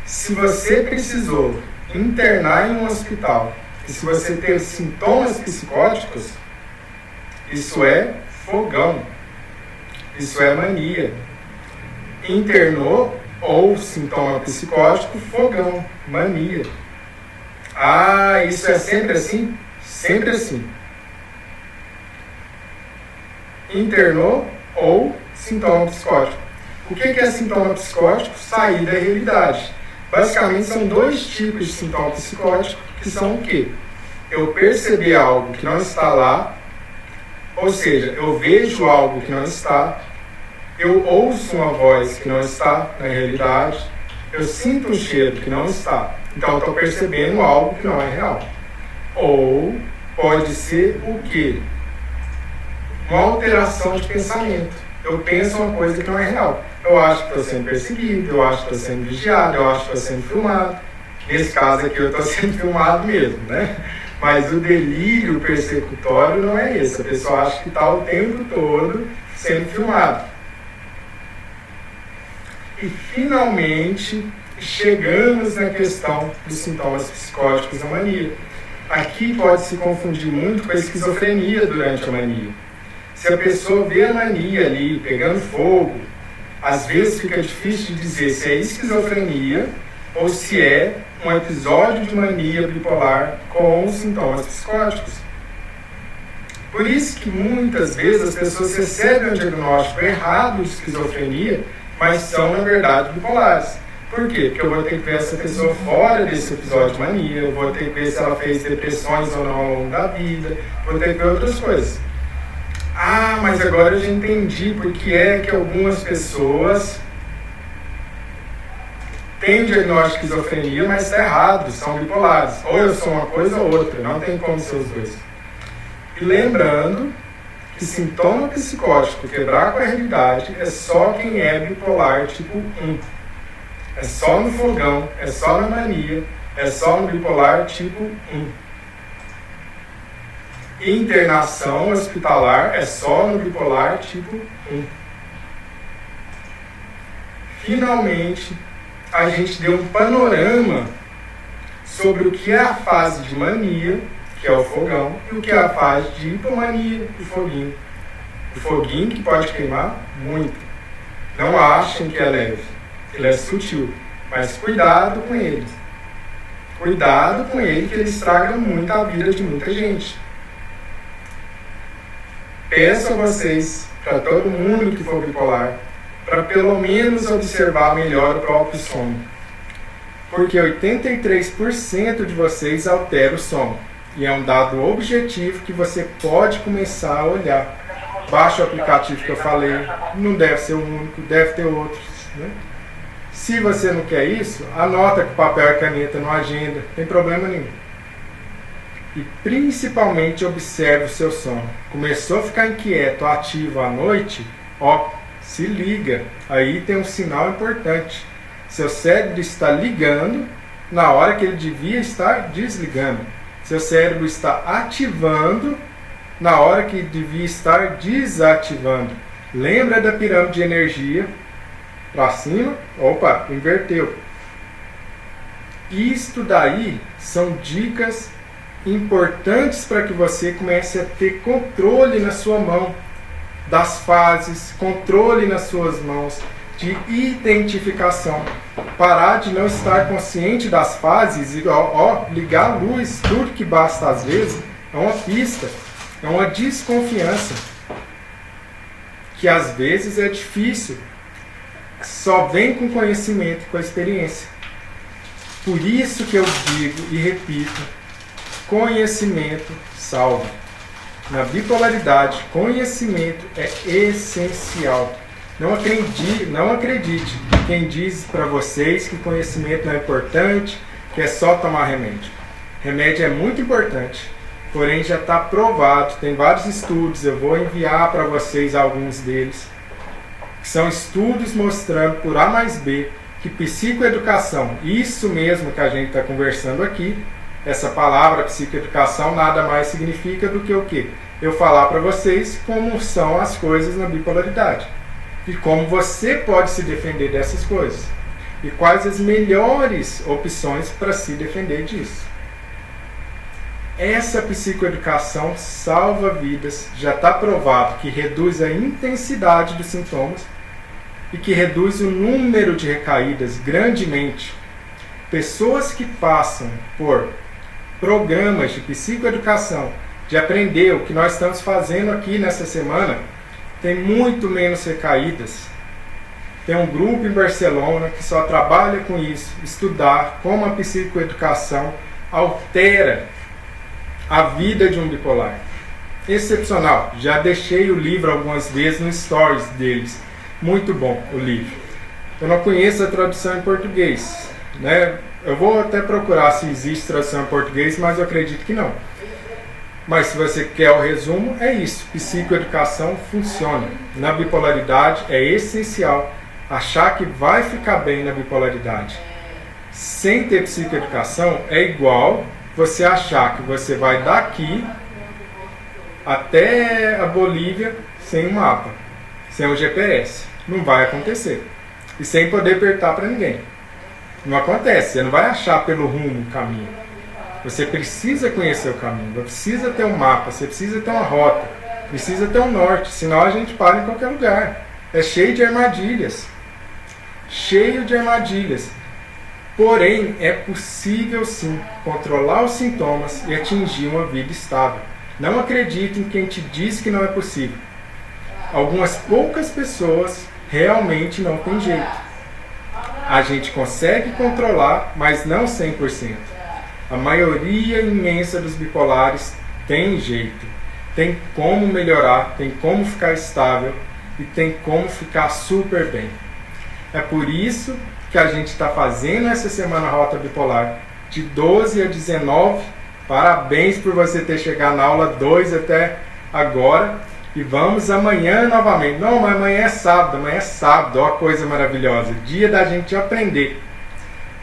Se você precisou internar em um hospital e se você teve sintomas psicóticos, isso é fogão. Isso é mania. Internou, Ou sintoma psicótico, fogão, mania. Ah, isso é sempre assim? Sempre assim. Internou ou sintoma psicótico. O que é sintoma psicótico? Sair da realidade. Basicamente são dois tipos de sintoma psicótico, que são o quê? Eu perceber algo que não está lá, ou seja, eu vejo algo que não está, eu ouço uma voz que não está na realidade, eu sinto um cheiro que não está. Então eu estou percebendo algo que não é real. Ou pode ser o quê? Uma alteração de pensamento. Eu penso uma coisa que não é real. Eu acho que estou sendo perseguido, eu acho que estou sendo vigiado, eu acho que estou sendo filmado. Nesse caso aqui eu estou sendo filmado mesmo, né? Mas o delírio persecutório não é esse. A pessoa acha que está o tempo todo sendo filmado. E finalmente chegamos na questão dos sintomas psicóticos da mania. Aqui pode se confundir muito com a esquizofrenia durante a mania. Se a pessoa vê a mania ali pegando fogo, às vezes fica difícil de dizer se é esquizofrenia ou se é um episódio de mania bipolar com sintomas psicóticos. Por isso que muitas vezes as pessoas recebem um diagnóstico errado de esquizofrenia, mas são, na verdade, bipolares. Por quê? Porque eu vou ter que ver essa pessoa fora desse episódio de mania, eu vou ter que ver se ela fez depressões ou não ao longo da vida, vou ter que ver outras coisas. Ah, mas agora eu já entendi por que é que algumas pessoas têm o diagnóstico de esquizofrenia, mas está errado, são bipolares. Ou eu sou uma coisa ou outra, não tem como ser os dois. E lembrando que sintoma psicótico quebrar com a realidade é só quem é bipolar tipo 1. É só no fogão, é só na mania, é só no bipolar tipo 1. Internação hospitalar é só no bipolar tipo 1. Finalmente, a gente deu um panorama sobre o que é a fase de mania, que é o fogão, e o que é a fase de hipomania, o foguinho. O foguinho que pode queimar muito. Não achem que é leve. Ele é sutil, mas cuidado com ele. Cuidado com ele, que ele estraga muito a vida de muita gente. Peço a vocês, para todo mundo que for bipolar, para pelo menos observar melhor o próprio sono. Porque 83% de vocês altera o sono. E é um dado objetivo que você pode começar a olhar. Baixa o aplicativo que eu falei, não deve ser o único, deve ter outros, né? Se você não quer isso, anota com papel e caneta na agenda, não tem problema nenhum. E principalmente observe o seu sono. Começou a ficar inquieto, ativo à noite, ó, se liga. Aí tem um sinal importante. Seu cérebro está ligando na hora que ele devia estar desligando. Seu cérebro está ativando na hora que devia estar desativando. Lembra da pirâmide de energia? Para cima, opa, inverteu. Isto daí são dicas importantes para que você comece a ter controle na sua mão das fases, controle nas suas mãos de identificação. Parar de não estar consciente das fases e ligar a luz, tudo que basta às vezes é uma pista, é uma desconfiança que às vezes é difícil, só vem com conhecimento, com a experiência. Por isso que eu digo e repito, conhecimento salva. Na bipolaridade, conhecimento é essencial. Não acredite quem diz para vocês que conhecimento não é importante, que é só tomar remédio. Remédio é muito importante, porém já está provado, tem vários estudos, eu vou enviar para vocês alguns deles, que são estudos mostrando por A mais B que psicoeducação, isso mesmo que a gente está conversando aqui, essa palavra psicoeducação nada mais significa do que o quê? Eu falar para vocês como são as coisas na bipolaridade e como você pode se defender dessas coisas e quais as melhores opções para se defender disso. Essa psicoeducação salva vidas, já está provado que reduz a intensidade dos sintomas e que reduz o número de recaídas grandemente. Pessoas que passam por programas de psicoeducação, de aprender o que nós estamos fazendo aqui nessa semana, têm muito menos recaídas. Tem um grupo em Barcelona que só trabalha com isso, estudar como a psicoeducação altera a vida de um bipolar. Excepcional. Já deixei o livro algumas vezes no stories deles. Muito bom o livro. Eu não conheço a tradução em português, né? Eu vou até procurar se existe tradução em português, mas eu acredito que não. Mas se você quer o resumo, é isso. Psicoeducação funciona. Na bipolaridade é essencial achar que vai ficar bem na bipolaridade. Sem ter psicoeducação é igual você achar que você vai daqui até a Bolívia sem um mapa, sem um GPS. Não vai acontecer. E sem poder apertar para ninguém. Não acontece. Você não vai achar pelo rumo o caminho. Você precisa conhecer o caminho. Você precisa ter um mapa. Você precisa ter uma rota. Precisa ter um norte. Senão a gente para em qualquer lugar. É cheio de armadilhas. Cheio de armadilhas. Porém, é possível sim controlar os sintomas e atingir uma vida estável. Não acredite em quem te diz que não é possível. Algumas poucas pessoas realmente não tem jeito. A gente consegue controlar, mas não 100%. A maioria imensa dos bipolares tem jeito. Tem como melhorar, tem como ficar estável e tem como ficar super bem. É por isso que a gente está fazendo essa semana Rota Bipolar de 12 a 19. Parabéns por você ter chegado na aula 2 até agora. E vamos amanhã novamente. Não, mas amanhã é sábado. Ó, coisa maravilhosa. Dia da gente aprender.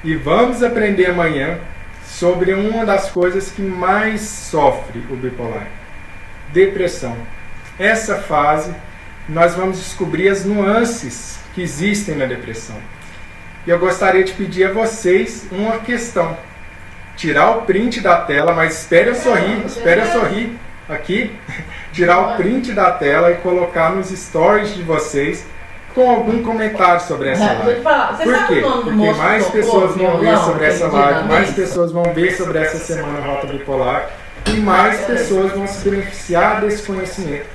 E vamos aprender amanhã sobre uma das coisas que mais sofre o bipolar. Depressão. Essa fase, nós vamos descobrir as nuances que existem na depressão. E eu gostaria de pedir a vocês uma questão. Tirar o print da tela, mas espere eu sorrir aqui. Tirar o print da tela e colocar nos stories de vocês com algum comentário sobre essa live. Por quê? Porque mais pessoas vão ver sobre essa live, mais pessoas vão ver sobre essa semana Rota Bipolar e mais pessoas vão se beneficiar desse conhecimento.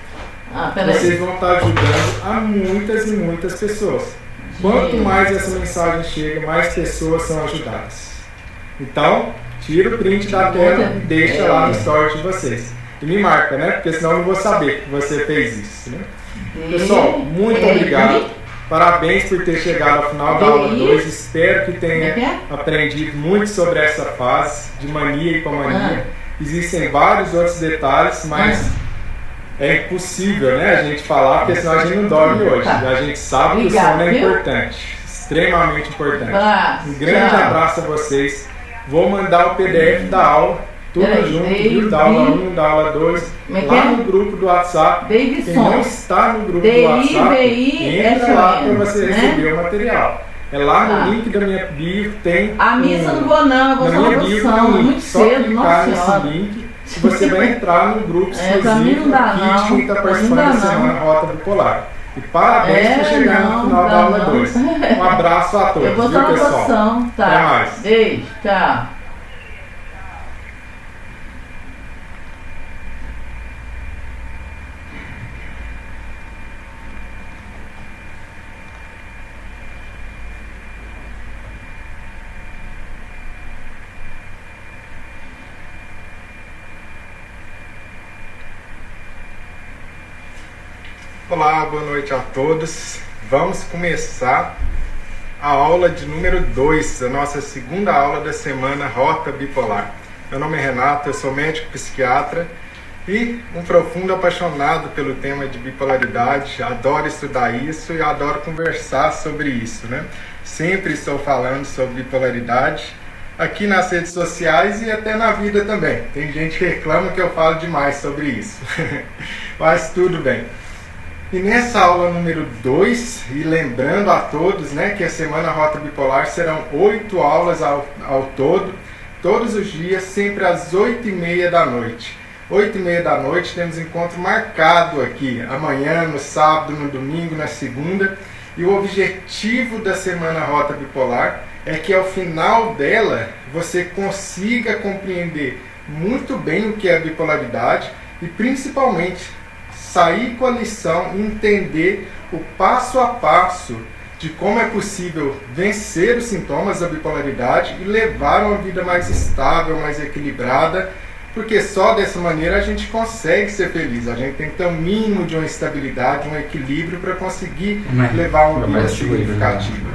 Vocês vão estar ajudando a muitas e muitas pessoas. Quanto mais essa mensagem chega, mais pessoas são ajudadas. Então, tira o print da tela e deixa lá no story de vocês. E me marca, né? Porque senão eu não vou saber que você fez isso, né? Pessoal, muito obrigado. Parabéns por ter chegado ao final da aula 2. Espero que tenha aprendido muito sobre essa fase de mania e hipomania. Existem vários outros detalhes, mas é impossível, né, a gente falar, porque senão a gente não dorme hoje. A gente sabe que o sono é importante, extremamente importante. Um grande abraço a vocês. Vou mandar o PDF da aula, tudo junto, viu? Da aula 1, da aula 2, lá no grupo do WhatsApp. Quem não está no grupo do WhatsApp, entra lá para você receber o material. É lá no link da minha bio, tem a missa não vou não, eu vou só produção, muito cedo, nossa senhora. Link, você vai entrar no grupo exclusivo aqui de quem está participando da Semana Rota Bipolar. E parabéns por chegar no final da aula 2. Um abraço a todos, eu vou viu, pessoal? Produção, tá. Até mais. Beijo, tchau. Olá, boa noite a todos. Vamos começar a aula de número 2, a nossa segunda aula da semana Rota Bipolar. Meu nome é Renato, eu sou médico psiquiatra e um profundo apaixonado pelo tema de bipolaridade. Adoro estudar isso e adoro conversar sobre isso, né? Sempre estou falando sobre bipolaridade aqui nas redes sociais e até na vida também. Tem gente que reclama que eu falo demais sobre isso, mas tudo bem. E nessa aula número 2, e lembrando a todos, né, que a Semana Rota Bipolar serão 8 aulas ao todo, todos os dias, sempre às 8h30 da noite. 8h30 da noite temos encontro marcado aqui, amanhã, no sábado, no domingo, na segunda, E o objetivo da Semana Rota Bipolar é que ao final dela você consiga compreender muito bem o que é a bipolaridade e principalmente sair com a lição e entender o passo a passo de como é possível vencer os sintomas da bipolaridade e levar uma vida mais estável, mais equilibrada, porque só dessa maneira a gente consegue ser feliz. A gente tem que ter um mínimo de uma estabilidade, um equilíbrio para conseguir levar uma vida significativa.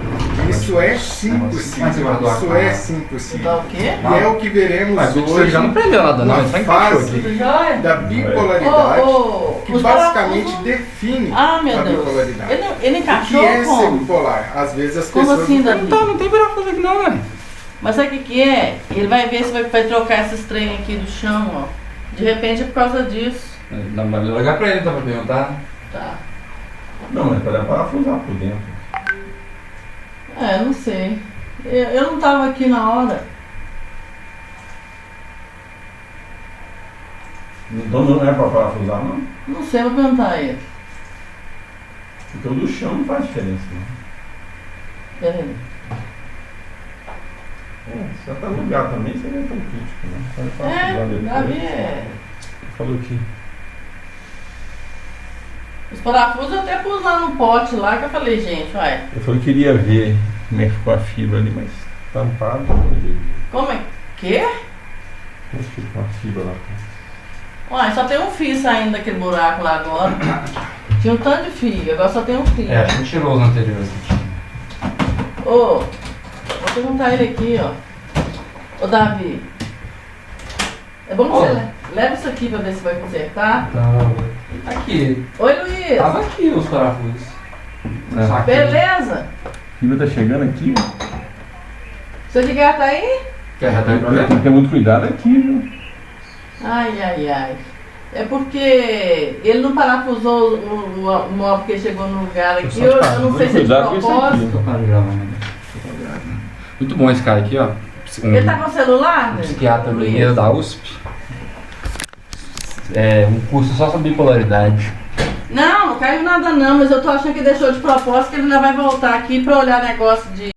Isso é sim possível. Isso é sim possível. E é o que veremos hoje na fase da bipolaridade, que basicamente define a bipolaridade. Ele encaixou. O que é ser bipolar? Às vezes as pessoas... Como assim, Davi? Não tem parafuso aqui não, velho. Mas sabe o que é? Ele vai ver se vai trocar esses trem aqui do chão, ó. De repente é por causa disso. Não, mas ligar pra ele, dá pra perguntar? Tá. Não, é para parafusar por dentro. Não sei. Eu não tava aqui na hora. Então não é para parafusar, não? Não sei, vou perguntar a ele. Porque o do chão não faz diferença, não. Peraí. Se até lugar também seria tão crítico, né? Pode parafusar depois. Davi Falou que... Os parafusos eu até pus lá no pote lá, que eu falei, gente, uai. Eu falei que queria ver como é que ficou a fibra ali, mas tampado. Como é que? Como ficou a fibra lá? Uai, só tem um fio saindo daquele buraco lá agora. Tinha um tanto de fio, agora só tem um fio. A gente tirou os anteriores. Vou perguntar ele aqui, ó. Ô, Davi. É bom que você leva isso aqui pra ver se vai consertar. Aqui. Oi, Luiz. Tava aqui os parafusos. Beleza? A fibra tá chegando aqui. Seu Edgar tá aí? Tem que ter muito cuidado aqui, viu? Ai. É porque ele não parafusou o móvel que chegou no lugar aqui. Eu não sei se é de propósito. Muito bom esse cara aqui, ó. Ele tá com celular, né? Psiquiatra mineiro da USP. É um curso só sobre bipolaridade. Não caiu nada não, mas eu tô achando que deixou de propósito, que ele ainda vai voltar aqui pra olhar negócio de